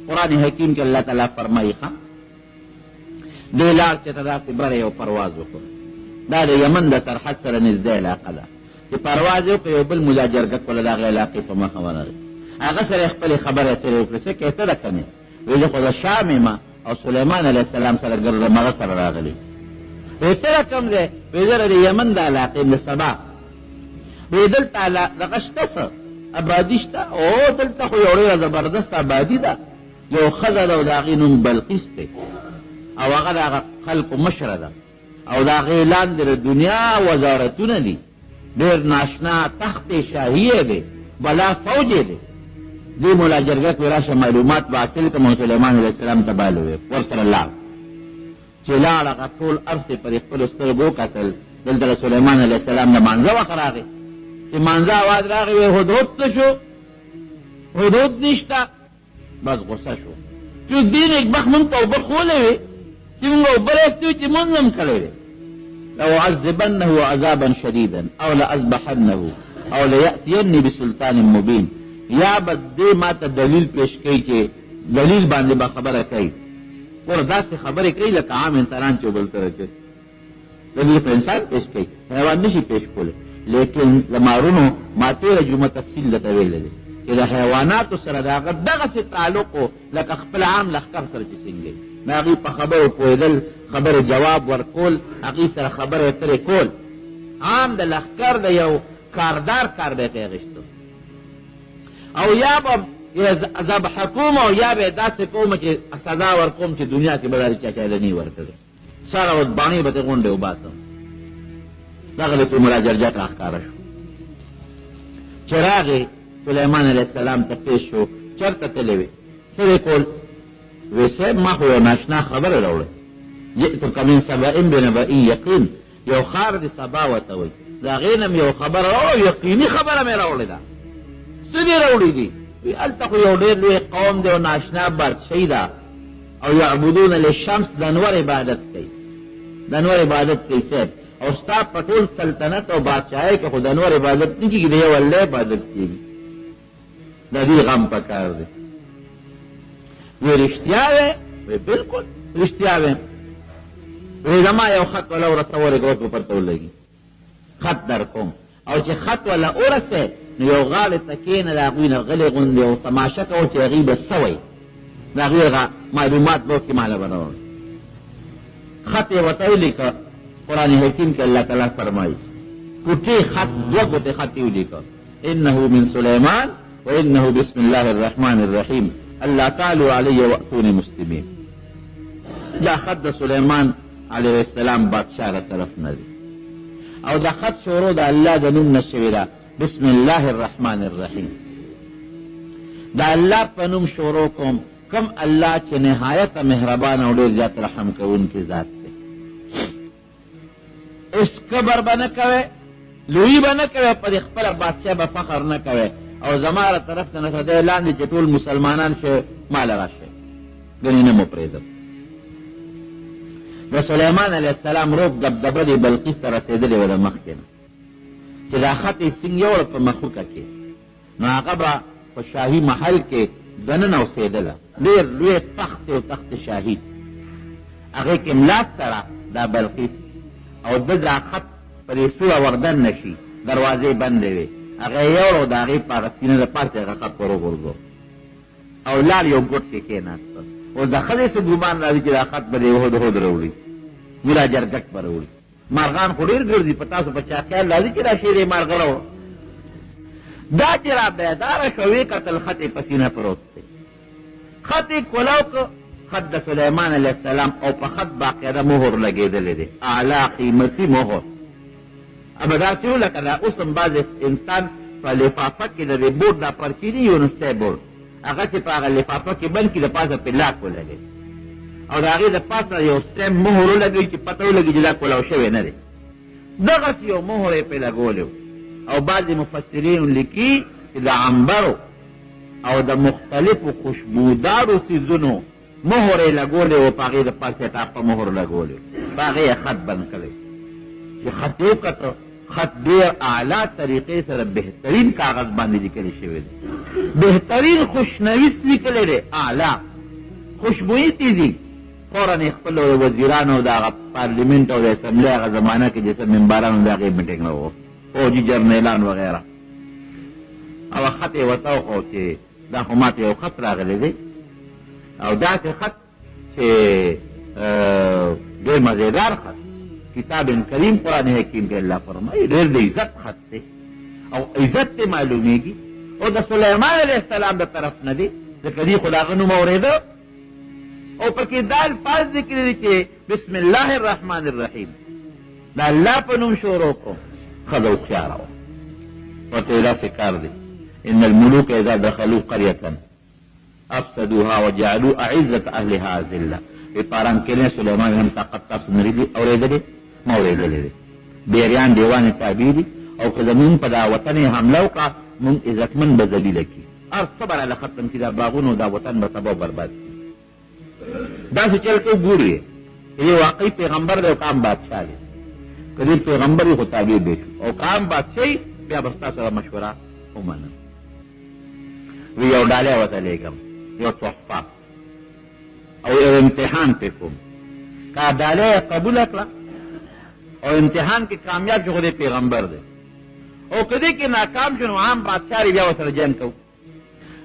قرآن حکیم کې الله تعالی فرمایي ښه دې لاړ چې ته داسې بره یو پرواز وکړو. دا د یمن د سرحد سره نږدې علاقه ده چې پرواز یې وکړو. یو بل مولا جرګک وله د هغې علاقې په مخه ونغی. هغه سره یې خپلې خبرې اترې وکړې. څه کوې ته ده که نه؟ وایي زه خو د شام یم او سلیمان علیه السلام سره ګرده مغه سره راغلی. وایي ته ده کوم دی؟ وایي زه د یمن د علاقې د سبا. وایي دلته دغه شته څه ابادي شته؟ او دلته خو یو ډېره زبردست ابادي ده. یو ښځه ده او د هغې نوم بلقیس دی او هغه د هغه خلکو مشره ده او د هغې لاندې د دنیا وزارتونه دي. ډېر ناشنا تخت شاهي دی، بلا فوج دی. دې مولا جرګک وی راشه معلومات به حاصل کړم او سلیمان علیه السلام ته باله وی ورسره لاړ. چې لاړ هغه ټول ارسې پرې خپلو سترګو وکتل. دلته د سلیمان علیه السلام د مانځه وخت راغی. چې مانځه اواز راغی وی هدهد څه شو؟ هدهد نشته. بس غصه شو چې دې نېکبخت مونږ ته اوبه ښوولې وې چې مونږ اوبه راستې وې چې مونږ هم کړی وې. لأعذبنه عذابا شديدا او لأذبحنه او ليأتيني بسلطان مبين. یا به دې ما ته دلیل پیش کوي چې دلیل باندې به خبره کوي. ګوره داسې خبرې کوي لکه عام انسانان چې بل سره کوي. دلیل په انسان پیش کوي، حیوان نشي پیش کولی. لیکن د مارونو ما تېره جمعه تفصیل درته ویلی دی چې د حیواناتو سره د هغه دغسې تعلق و لکه خپل عام لښکر سره چې څنګه د هغې په خبرو پوهېدل، خبرې جواب ورکول، هغې سره خبرې اترې کول. عام د لښکر د یو کاردار کار به یې اخیستو. او یا به ذبحکوم او یا به یې داسې کوم چې سزا ورکوم چې دنیا کې به دا چا چا نه وي ورکړی. سره باڼې به ترې غونډې وباسم. دغه مولا جرګک راښکاره شو. چې راغې سلیمان علیه السلام ته پیش شو. چېرته تللی وې؟ څه وې کول؟ وی صاحب ما خو یو ناشنا خبره راوړی. جئتک من سبأ بنبأ یقین. یو ښار د سبا ورته وایي. د هغې نه مې یو خبره راوړې، یقیني خبره مې راوړې ده. څه دې راوړي دي؟ وی هلته خو یو ډېر لوی قوم دی او ناشنا بادشاهي ده او یعبدون للشمس د انور عبادت کوي. د انور عبادت کوي صاحب. او ستا په ټول سلطنت او بادشاهۍ کې خو د انور عبادت نه کېږي، د یو الله عبادت کېږي. د دې غم په کار دی. وی رښتیا وې؟ وی بلکل رښتیا وې. وی زما یو خط وله ورسولی که اوس به پرته ولګي. خط در کوم او چې خط وله ورسې نو یو غاړې ته کښېنه، د هغوی نه غلې غوندې او تماشه کوه چې هغوی به څه وایي. د هغوی معلومات به وکړي، ماله به راوړي. خط یې ورته ولیکه. قرآن حکیم کې الله تعالی فرمایي کوټې خط، دوه ګوتې خط یې ولیکه. انه من سلیمان و انه بسم الله الرحمن الرحیم الله تعالی علی واتونی مسلمین. دا خط د سلیمان علیه السلام بادشاه له طرف نه دی او دا خط شروع د الله د نوم نه شوې ده. بسم الله الرحمن الرحیم. دا الله په نوم شروع کوم، کم الله چې نهایت مهربان او ډېر زیات رحم کوونکی ذات دی. اس کبر به نه کوې، لویي به نه کوې، پر خپله بادشاه به فخر نه کوې او زما له طرف ته نه خدای لاندې چې ټول مسلمانان شي ماله راشئ، ګنې نه مو پرېږدم. د سلیمان علیه السلام روب دبدبه د بلقیس ته رسېدلې وه د مخکې نه چې دا خط یې څنګه یوړه په مخوکه کې. نو هغه به په شاهي محل کې دننه اوسېدله. ډېر لوی تخت او تخت شاهي، هغې کې ملا سره دا بلقیس او د دا خط په دې سوړه وردن نه شي، دروازې بندې وې. هغه یې یوړه او د هغې په هغه سینه د پاسه هغه خط ور وغورځو او لاړ یو ګوټ کې کېناسته. اوس د ښځې څه ګمان راځي چې دا خط به د هدهد راوړي، مولا جرګک به راوړي. مارغان خو ډېر ګرځي په تاسو په چا خیال راځي چې دا شی دی مارغه راوړه دا چې را بیداره شو ویې کتل خط یې په سینه پروت دی خط یې کولاو که خط د سلیمان علیه السلام او په خط باقاعده مهر لګېدلی دی اعلی قیمتي مهر ابه داسې و لکه دا اوس هم بعض انسان په لفافه کې د دې بورډ دا پرچیني یو نستی بورډ هغه چې په هغه لفافه کې بند کړي د پاسه پې lock ولګوي O the هغې the پاسه you سټیم مهر ولګوي چې پته ولګي چې دا کولاو شوی نه دی دغسې یو مهر یې پې لګولی او بعضې مفسرین لیکي چې د عنبرو او د مختلفو خوشبودارو څیزونو مهر یې لګولی و په هغې د پاسه یې ټاپه مهر لګولی و په هغې یې خط بند کړی چې خط یې وکته خط ډېر اعلی طریقې سره بهترین کاغذ باندې لیکلی شوی دی بهترین خوشنویس لیکلی دی اعلی خوشبویي تیزي فوراً یې خپل وزیرانو د هغه پارلیمنټ او د اسمبلۍ هغه زمانه کې چې څه ممبرانو د هغې میټینګ نه و فوجي جرنیلان وغیره او خط یې ورته وښو چې دا خو ماته یو خط راغلی دی او داسې خط چې ډېر مزېدار خط کتاب کریم قرآن حکیم کې الله فرمایي ډېر د عزت خط دی او عزت ته معلومیږي او د سلیمان علیه السلام د طرف نه دی ځکه دې خو د هغه نوم اورېده او پکې دا الفاظ ذکر دي چې بسم الله الرحمن الرحیم د الله په نوم شروع کوم ښځه هوښیاره وه ورته یې داسې کار دی ان الملوک اذا دخلوا قرية افسدوها وجعلوا اعزة اهلها ذلة پاران کلی سلیمان هم طاقت تاسو نه لیدي اورېدلې ما اورېدلې دی بیریان دیوان تابع دي او که زمونږ په دا وطن یې حمله وکړه مونږ عزتمن به ذلیله کړي هر څه به راله ختم کړي دا باغونه دا وطن به تباه برباد کړي داسې چل کې ګورې چې دې واقعي پیغمبر دی او کام بادشاه دی که دې پیغمبر یې خو تابع به شو او کام بادشاه بیا به ستا سره مشوره ومنم وی you ډالۍ ورته لېږم you Tuhfat O you امتحان پې کوم که ډالۍ یې قبوله کړه او امتحان کې کامیاب شو خو دې پیغمبر دی او که دې کې ناکام شو نو عام بادشاه بیا ورسره جنګ کوو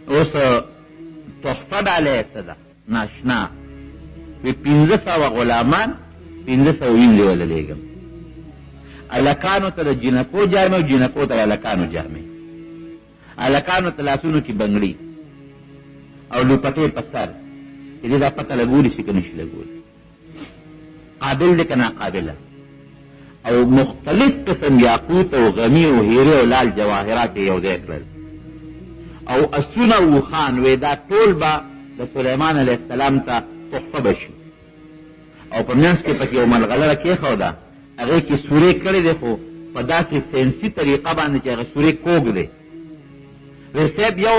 اوس تحفه ډالۍ څه ده ناشنا وی 1500 غلامان 1500 ویندې وله لېږم هلکانو ته د جنکو جامې او جنکو ته د هلکانو جامې هلکانو ته لاسونو کې بنګړي او لوپټې په سر چې دې دا پته لګولي شي که نه شي لګولی قابل دی که ناقابله او مختلف قسم یاقوت او غمی او هیرې او لال جواهرات یې یو ځای کړل او اسونه او اوښان وی دا ټول به د سلیمان علیه السلام ته تحفه به شي او په منځ کې پکې یو ملغلره کېښوده هغې کې سورې کړې دی خو په داسې ساینسي طریقه باندې چې هغه سورې کوږ دی وی صاحب یو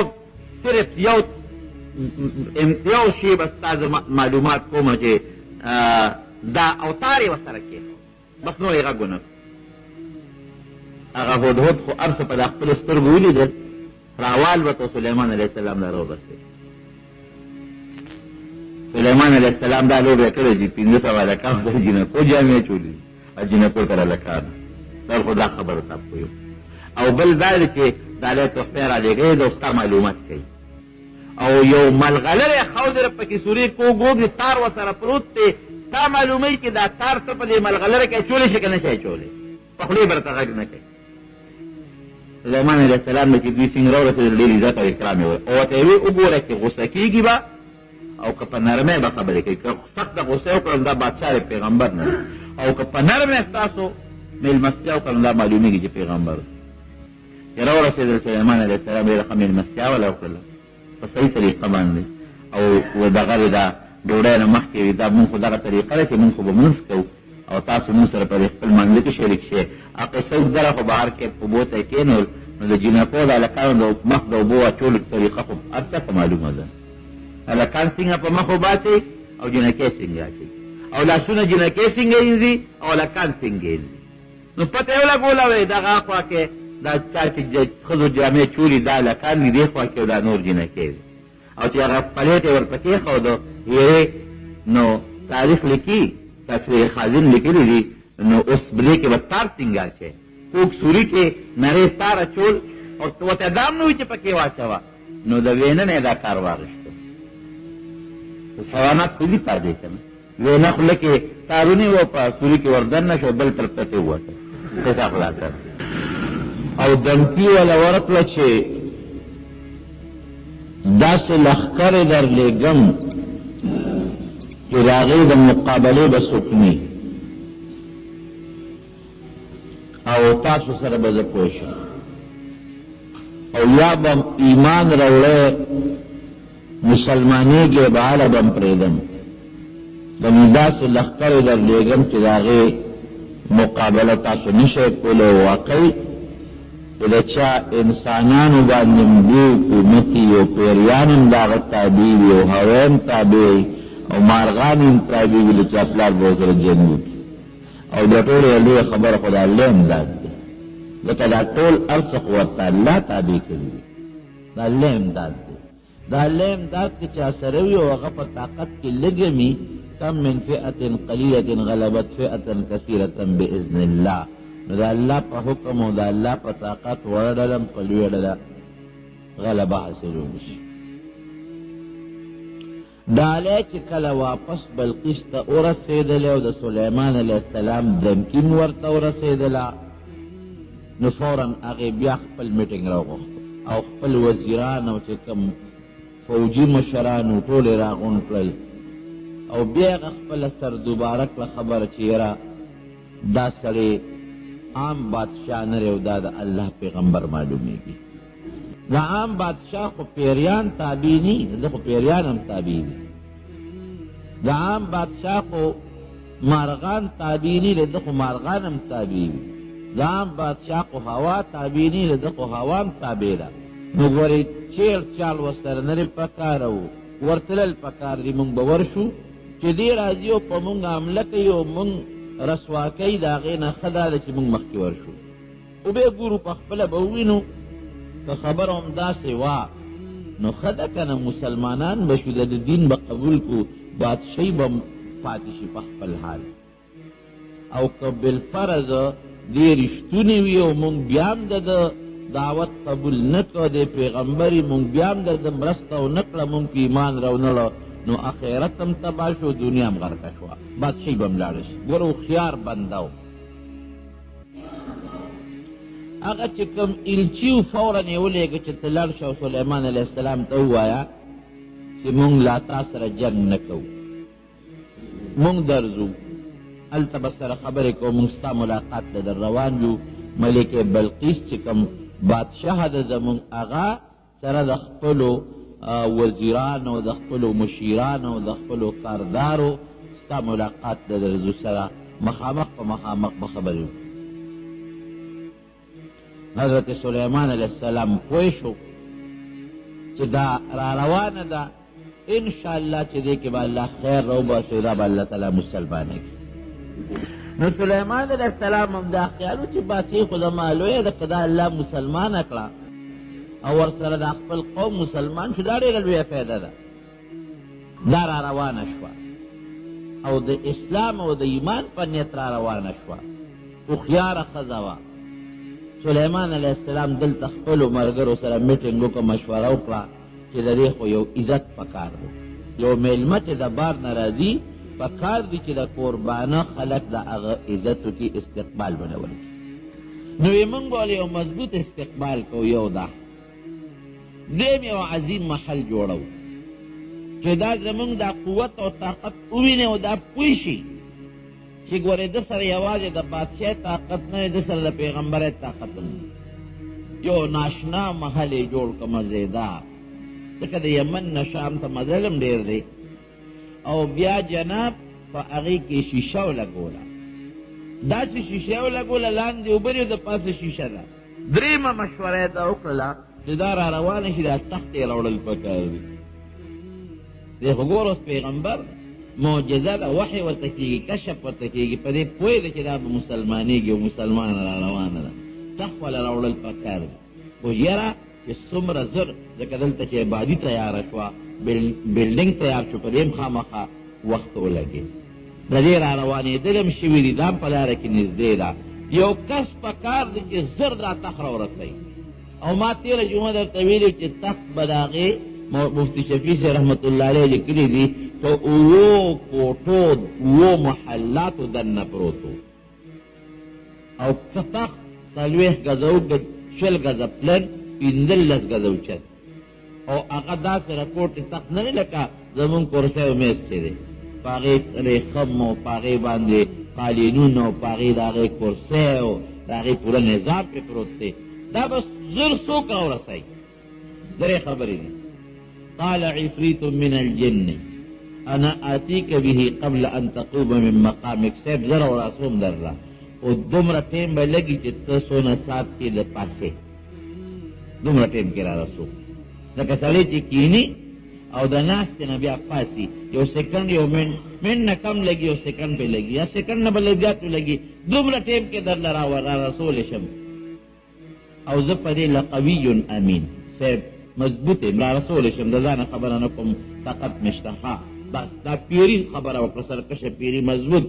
صرف یو شی به ستا زه معلومات کومه چې دا اوتار یې ورسره کېښود بس نور یې غږ ونه هغه هدهد خو هر څه په دا خپلو سترګو ولیدل راوال ورته سلیمان علیه السلام لا راوبسې سلیمان علیه السلام دا لوبه کړې دي 1500 هلکان د جنکو جامې اچولي دي جنکو ته هلکان دا خو دا خبره تا پوهیو او بل دا دی چې دا له تحفې رالېږئ د ستا معلومات کوي او یو ملغلره یې ښودله پکې سورې کوږ د تار ورسره پروت دی تا معلوموي چې دا تار ته په دې ملغلره کې اچولی شي که نه شي اچولی په خولې به راته غږ نه کوي سلیمان علیه السلام نه چې دوی څنګه راورسېدل ډېر عزت او اکرام یې او ورته یې ویې وګوره چې غوسه کېږي به او که په نرمۍ به خبرې کوي که سخته غوسه یې وکړم دا بادشاه دی پیغمبر نه او که په نرمۍ ستاسو مېلمستیا وکړم دا معلومېږي چې پیغمبر چې راورسېدل سلیمان علیه السلام ډېره ښه مېلمستیا وله وکړله په صحیح طریقه باندې او دغه دا ډوډۍ نه مخکې دا مونږ خو دغه طریقه ده چې مونږ خو به مونځ کوو او تاسو مونږ سره په خپل مانځه کې شریک شئ هغه قصه اوږدره خو بهر کې په اوبو ته یې کېنول نو د جنکو د هلکانو د مخ د اوبو اچولو طریقه خو هر چا ته معلومه ده هلکان څنګه په مخ اوبه اچوي او جنکۍ څنګه اچوي او لاسونه جنکۍ څنګه وینځي او هلکان څنګه وینځي نو پته یې ولګوله وایي دغه خوا کې دا چا چې ښځو جامې چولي دا هلکان دي دې خوا کې او دا نور جنکۍ دي او چې هغه پلیټ یې ورپکې ښوده هیرې نو تاریخ لیکي تفسیر خازن لیکلی دي نو اوس بلې کې به تار څنګه اچوي کوږ سوري کې نرۍ تار اچول او ورته دا هم نه وي چې پکې واچوه نو د وینه نه یې دا کار واخیسته حیوانات کلي پردې که نه وینه خوله کې تارونی و په سوري کې وردن نشو بل تر پته وته قصه خلاصه او دمکی ولا ورکړه چې داسې لښکرې در لېږم چې د هغې د مقابلې به څوک نه او تاسو سره به زه پوه شم او یا به ایمان راوړی مسلمانېږې به هله به م پرېږدم دمې داسې لښکرې در لېږم چې د هغې مقابله تاسو نشئ کولی او واقعي چې د چا انسانانو باندې مدو حکومتي او پیریان هم د هغه تابع وي او هوا هم تابع وي او مارغان هم تابع وي د چا پلار به ورسره جنګ وکړي او د ټولې لویه خبره خو د الله امداد دی ځکه دا ټول هر څه خو ورته الله تابع کړي دي د الله امداد دی د الله امداد کې چا سره وي او هغه په طاقت کې لږه وي کم من فئة قلیلة غلبت فئة کثیرة بإذن الله نو د الله په حکم او د الله په طاقت وړه ډله په لویه ډله غلبه حاصلولی شي ډالۍ چې کله واپس بلقیس ته ورسېدلې او د سلیمان علیه السلام دمکین ورته ورسېدله نو فورا هغې بیا خپل میټینګ راوغوښت او خپل وزیران او چې کوم فوجي مشران و ټول یې راغونډ کړل او بیا هغه خپله سر دوباره کړه خبره چې یاره دا سړی عام بادشاہ نه دی او دا د الله پیغمبر معلومیږي د عام بادشاہ خو پیریان تابع ني ده خو پیریان هم تابع دي د عام بادشاہ خو مارغان تابع ني ده خو مارغان هم تابع دي د عام بادشاہ خو هوا تابع ني ده خو هوا هم تابع ده نو ګورئ چیل چال ورسره نه پکار او ورتلل پکار دي مونږ به ورشو چې دې راځي او په مونږ حمله کوي او مونږ رسوا کوي د هغې نه ښه دا ده چې مونږ مخکې ورشو او بیا ګورو په خپله به ووینو که خبره همداسې وه نو ښه ده که نه مسلمانان به شو د دین به قبول کو بادشاهي به پاتې شي په خپل حال او که بالفرض دې رښتونې وي او مونږ بیا هم د دعوت قبول نه کړه د پیغمبري مونږ بیا هم د مرسته او نه کړه مونږ په ایمان راونړه نو اخرت هم تباه شو دنیا هم غرقه شوه بادشاهي به هم لاړه شي ګوره هوښیار بنده و هغه چې کوم الچي و فورا یې ولېږه چې ته لاړ شه او سلیمان علیه السلام ته ووایه چې مونږ لا تا سره جنګ نه کوو مونږ درځو هلته به سره خبرې کوو مونږ ستا ملاقات ته در روان یو ملکې بلقیس چې کوم بادشاه ده زمونږ هغه سره د خپلو وزیرانو د خپلو مشیرانو د خپلو کاردارو ستا ملاقات د درځو سره مخامخ په مخامخ به خبرې وکړو حضرت سلیمان علیه السلام پوه شو چې دا را روانه ده انشاءالله چې دې کې به الله خیر راوباسي دا به الله تعالی مسلمانه کړي نو سلیمان علیه السلام هم دا خیال و چې باسي خو زما لویه ده که دا الله مسلمانه کړه او ورسره د خپل قوم مسلمان شو دا ډېره لویه فایده ده دا را روانه شوه او د اسلام او د ایمان په نیت را روانه شوه هوښیاره ښځه وه سلیمان علیه السلام دلته خپلو ملګرو سره میټینګ وکړه مشوره وکړه چې د دې خو یو عزت پکار دی یو میلمه چې د بار نه راځي پکار دی چې د قربانه خلک د هغه عزتو کې استقبال بنولی نو یې موږ به یو مضبوط استقبال کوو یو دا دیم یو عظیم محل جوړو چې دا زموږ دا قوت او طاقت وویني او دا پوه شي چې ګورې ده سره یوازې د بادشاه طاقت نه د سره د پیغمبرۍ طاقت نه یو ناشنا محل یې جوړ که مزیدار ځکه د یمن نه شام ته مزل هم ډېر دی او بیا جناب په هغې کې شیشه ولګوله داسې شیشه ولګوله لاندې اوبه دي د پاسه شیشه ده درېیمه مشوره یې دا وکړله چې دا را روانه شي دا تخت یې راوړل پکار دي دی خو ګوره اوس پیغمبر معجزه ده وحی ورته کېږي کشف ورته کېږي په دې پوه ده چې دا به مسلمانېږي او مسلمانه را روانه ده تخت والا راوړل پکار دي خو یره چې څومره زر ځکه دلته چې عبادي تیاره شوه بلډینګ تیار شو په دې هم خامخا وخت ولګېد د دې را روانېدل هم شوي دي دا هم په لاره کې نږدې ده یو کس پکار دی چې زر دا تخت راورسوي او ما تېره جمعه درته ویلي چې تخت به د هغې مفتی شفیع صاحب رحمت الله علیه لیکلي دي په اوو کوټو اوو محلاتو دننه پروتو او که تخت 40 ګزه اوږد 20 ګزه پلن 15 ګزه اوچت او هغه داسې راکوټې تخت نه لکه زمونږ کرسی او میز چې دی په هغې ریخم او په هغې باندې قالینونه او په هغې د هغې کرسی او د هغې پوره نظام پې پروت دی دا به زر څوک اورسئ درې خبرې دي قال عفریت من الجن انا آتیک به قبل ان تقوم من مقامک صاحب زر او راسوم درله او دومره ټیم به لګي چې ته څونه ساعت کې د پاسې دومره ټیم کې را رسو لکه سړی چې کیني او د ناستې نه بیا پاسي یو سیکنډ یو منټ نه کم لګي یو سیکنډ پې لګي یا سیکنډ نه به لږ زیات لګي دومره ټیم کې درله را رسولی شم او زه په دې لقوي امین صاحب مضبوط یم را رسولی شم د ځانه خبره نه کوم طاقت مې شته ها بس دا پیري خبره وکړه سرکشه پیري مضبوط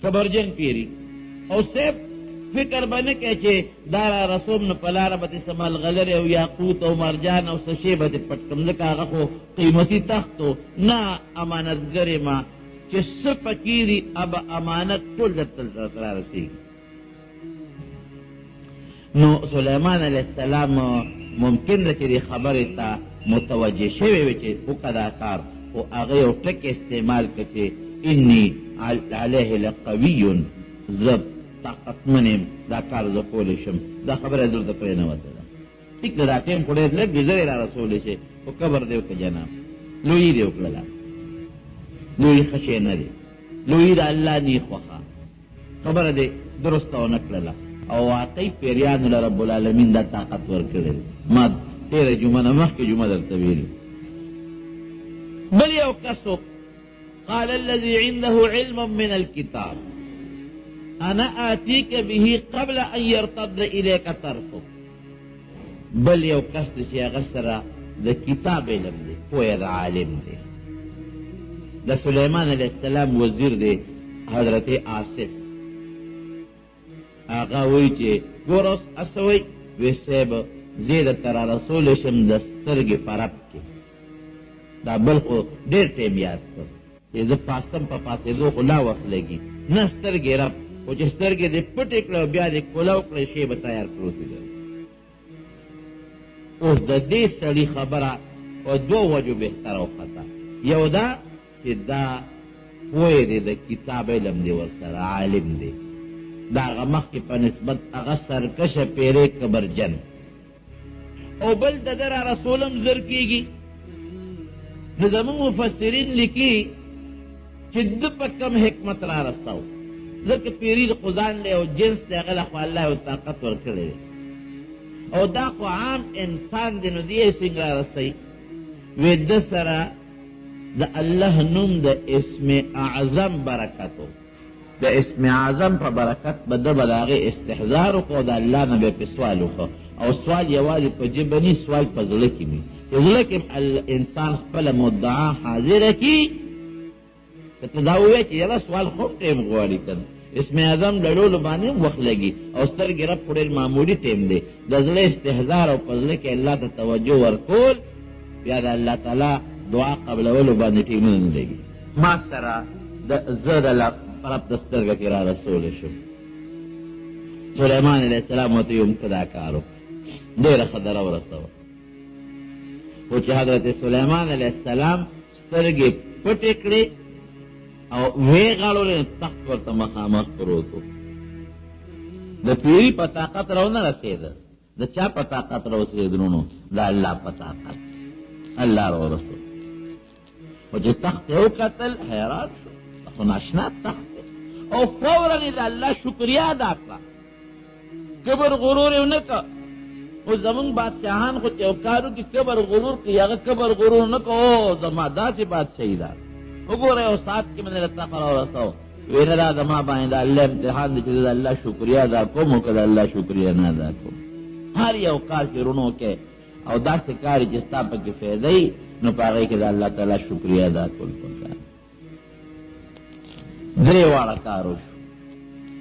خبرجن پیری او صاحب فکر به نه کوي چې دا را رسوم نو په لاره به دې څه ملغلرې او یاقوت او مرجان او څه شی به دې پټ کړم ځکه هغه خو قیمتي تخت و نه امانتګر یم چې څه پکې دي اب امانت ټول درته را رسېږي نو سلیمان علیه السلام ممکن ده چې دې خبرې ته متوجه شوی وي چې وکړه دا کار خو هغه یو ټکي استعمال کړه چې انی علیه لقوی زه طاقتمن یم دا کار زه کولی شم دا خبره دلته پرې نه وتله ټیک ده دا ټیم خو ډېر لږ دی زر یې را رسولی شي خو قبر دې وکړه جناب لویي دې وکړله لویي ښه شی نه دی لویي د الله نی خوښه خبره دې درسته ونه کړله او واقعي پیریانو له رب العالمین دا طاقت ورکړی ما تېره جمعه نه مخکې جمعه درته ویلي بل یو کس قال الذي عنده علم من الكتاب انا آتيك به قبل ان يرتد اليك طرفك بل یو کس چې هغه سره د کتاب علم دی پوهه د عالم دی د سلیمان علیه السلام وزیر دی حضرت آصف هغه وایي چې ګور اوس هسه وایي وی صاحب زه درته را رسولی شم د سترګې په رب کې دا بل خو ډېر ټیم یاد کړ چې زه پاسم په پاسېدو خو لا وخت لګي نه سترګې رب خو چې سترګې دې پټې کړه او بیا دې کولاو کړی شی به تیار پروت دی اوس د دې سړي خبره په دوه وجو بهتره وخته یو دا چې دا پوه دی د کتاب علم دی ورسره عالم دی د هغه مخکې په نسبت هغه سرکشه پیری کبرجن او بل د ده را رسولم زر کېږي نو زمونږ مفسرین لیکي چې ده په کم حکمت را رسو ځکه پیری د خدان دی او جنس دی هغه له خو الله یو طاقت ورکړی دی او دا خو عام انسان دی نو دی یې څنګه را رسوي وی ده سره د الله نوم د اسم اعظم برکتو د اسم اعظم په برکت به ده به د هغې استحضار وکړو او د الله نه به پې سوال وکړو او سوال یوازې په ژبه نی سوال په زړه کې وي په زړه کې انسان خپله مدعا حاضره کړي که ته دا ووایې چې یاره سوال خو ټیم غواړي که اسم اعظم لړولو باندې هم وخت لګي او سترګې رب خو ډېر معمولي ټیم دی د زړه استحضار او په زړه کې الله ته توجه ورکول بیا د الله تعالی دعا قبلولو باندې ټیمونه نه لګي ما سره زه د رب د سترګه کې را رسولی شم سلیمان علیه السلام ورته یو ته دا کار وکړه ډېره ښه دره ورسوه خو چې حضرت سلیمان علیه السلام سترګې پټې کړې او ویې غاړولې نو تخت ورته مخامخ پروت و د پیري په طاقت راونه رسېده د چا په طاقت راوسېدلو نو د الله په طاقت الله راورسول خو چې تخت یې وکتل حیران شو خو ناشنا تخت دی او فورا یې د الله شکریا ادا کړه کبر غرور یې ونه کړه خو زمونږ بادشاهان خو چې یو کار وکړي کبر غرور کوي هغه کبر غرور نه کړه او زما داسې بادشاهي ده وګوره یو ساعت کې مې درته تخت راورسوه وی نه دا زما باندې د الله امتحان دی چې د الله شکریا ادا کوم او که د الله شکریا نه ادا کوم هر یو کار چې رونو کې او داسې کار چې ستا پکې فایده وي نو په هغې کې د الله تعالی شکریا ادا کول پکار درې واړه کار وشو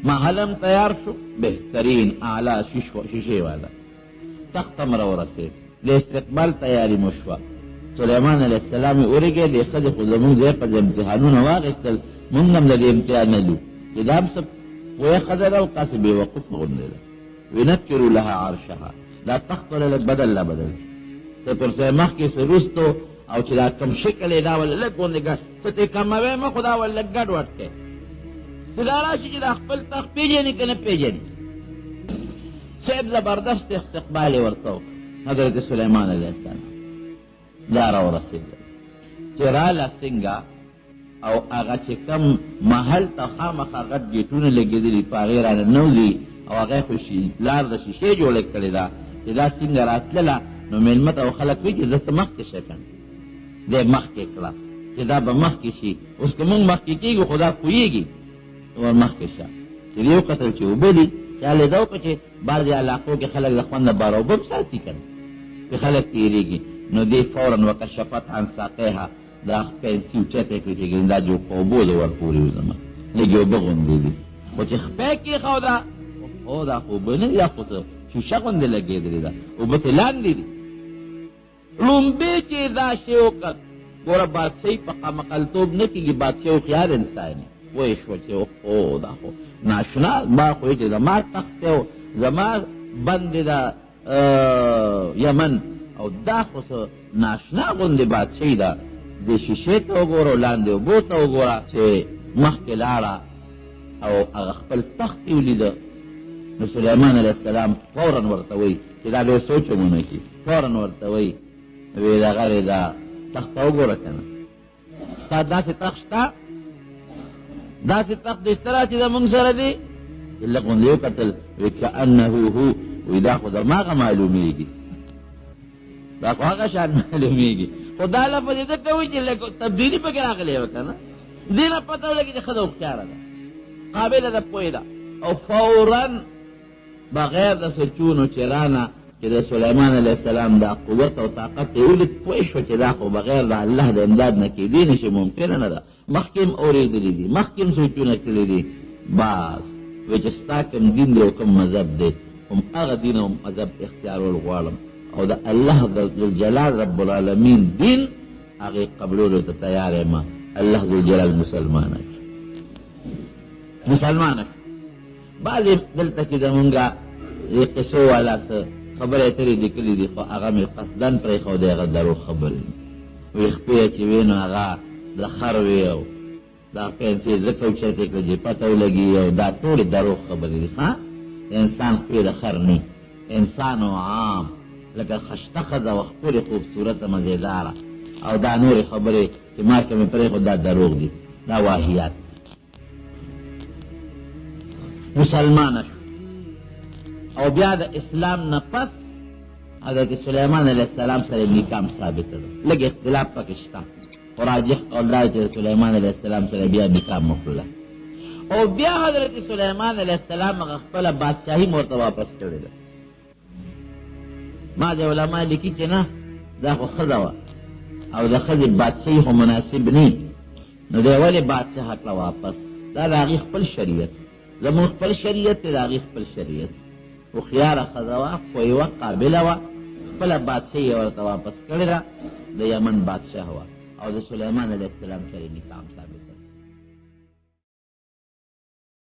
محلم تیار شو بهترین اعلی شیشې والا تخت هم راورسېد د استقبال تیاري مو شوه سلیمان علیه السلام یې ورېږې دې ښځې خو زمونږ ځای په امتحانونه واخېستل مونږ هم د دې امتحان نه لو چې دا هم څه پوهه ښځه ده او قاسې بېوقوفه غوندې ده ونکرو لها عرشها دا تخت ولې لږ بدل لا بدل څه پر ځای مخکې څه وروستو او چې دا کم شکل یې دا ولې لږ غوندې ګډ څه ترې کموی مه خو دا ولې لږ ګډ وډ کړی چې دا راشي چې دا خپل تخت پېژني که نه پېژني صاحب زبردست استقبال یې ورته وکړ حضرت سلیمان علیه السلام دا راورسېدل چې راله څنګه او هغه چې کم محل ته خامخا غټ ګېټونه لګېدلي په هغې رانه نوځي او هغه خو لار د شیشې جوړه کړې ده چې دا څنګه راتلله نو مېلمه ته خلک وایي چې دلته مخکې شه که دی مخکې کړه چې دا به مخکې شي اوس که مونږ مخکې کېږو خو دا پوهېږي ور مخکې شه چې یو کتل چې اوبه دي چا لیده وکړه چې بعضې علاقو کې خلک د خوند لپاره اوبه هم ساتي که نه چې خلک تېرېږي نو دې فورا وکشفت عن ساقیها دا پنسي اوچته کړي چې دا جو په اوبو د ور پورې و زما لږې اوبه غوندې دي خو چې خپی کېښوده او دا خو اوبه نه دي دا خو څه شیشه غوندې لګېدلې ده اوبه ترې لاندې دي لومبې چې دا شی وکړ ګوره بادشاهي په قمقلتوب نه کېږي بادشاه هوښیار انسان یې پوه شوه چې او دا خو ناشنا ما خو چې زما تخت دی او زما بند د یمن او دا خو څه ناشنا غوندې بادشاهي ده دې شیشې ته وګوره لاندې اوبو ته وګوره چې مخکې لاړه او هغه خپل تخت یې ولیده نو سلیمان علیه السلام فورا ورته وایي چې دا ډېر سوچ ونه کړي فورا ورته وایي وی دغه دا تخت ته وګوره که نه ستا داسې تخت شته داسې تخت دې شته را چې زمونږ سره دی لږ غوندې وکتل وی کانه هو وی دا خو دماغه معلومېږي دا خو هغه شان معلومېږي خو دا لفظ یې ځکه وایي چې لږ تبدیلي پکې راغلی وه که نه دې نه پته ولګي چې ښځه هوښیاره ده قابله ده پوهې ده او فورا بغیر د سوچونو چې رانه چې د سلیمان علیه السلام دا قوت او طاقت یې ولید پوه شوه چې دا خو بغیر د الله د امداد نه کېدی نه شي ممکنه نه ده مخکې هم اورېدلي دي مخکې هم سوچونه کړي دي بس وایي چې ستا کوم دین دی او کوم مذهب دی هم هغه دین او مذهب اختیارول غواړم او د الله ذوالجلال رب العالمین دین هغې قبلولو ته تیار یم الله ذوالجلال مسلمانه مسلمانه بعضې دلته کې زمونږه قصو والا څه خبرې اترې لیکلي دي خو هغه مې قصدن پرېښودی هغه دروغ خبرې وی خپې چې وی نو هغه د خر وی او دا پنسې ځکه اوچتې کړه چې پته ولګي او دا ټولې دروغ خبرې دي ښه انسان خپې د خر نه انسان و عام لکه خشته ښځه و ښکلې خوبصورته مزېداره او دا نورې خبرې چې ما که مې پرېښود دا دروغ دي دا واهیات مسلمانه شو او بیا د اسلام نه پس حضرت سلیمان علیه السلام سره نکام ثابته ده لږ اختلاف پکې شته خو راجح قول دا چې سلیمان علیه السلام سره بیا نکام وکړله او بیا حضرت سلیمان علیه السلام هغه خپله بادشاهي م ورته واپس کړې ده بعضې علما لیکي چې نه دا خو ښځه وه او د ښځې بادشاهي خو مناسب نه نو دی ولې بادشاه کړه واپس دا د هغې خپل شریعت زمونږ خپل شریعت دی د هغې خپل شریعت هوښیاره ښځه وه پوهې وه قابله وه خپله بادشاهي یې ورته واپس کړې ده د یمن بادشاه وه او د سلیمان علیه السلام سره نکام ثابت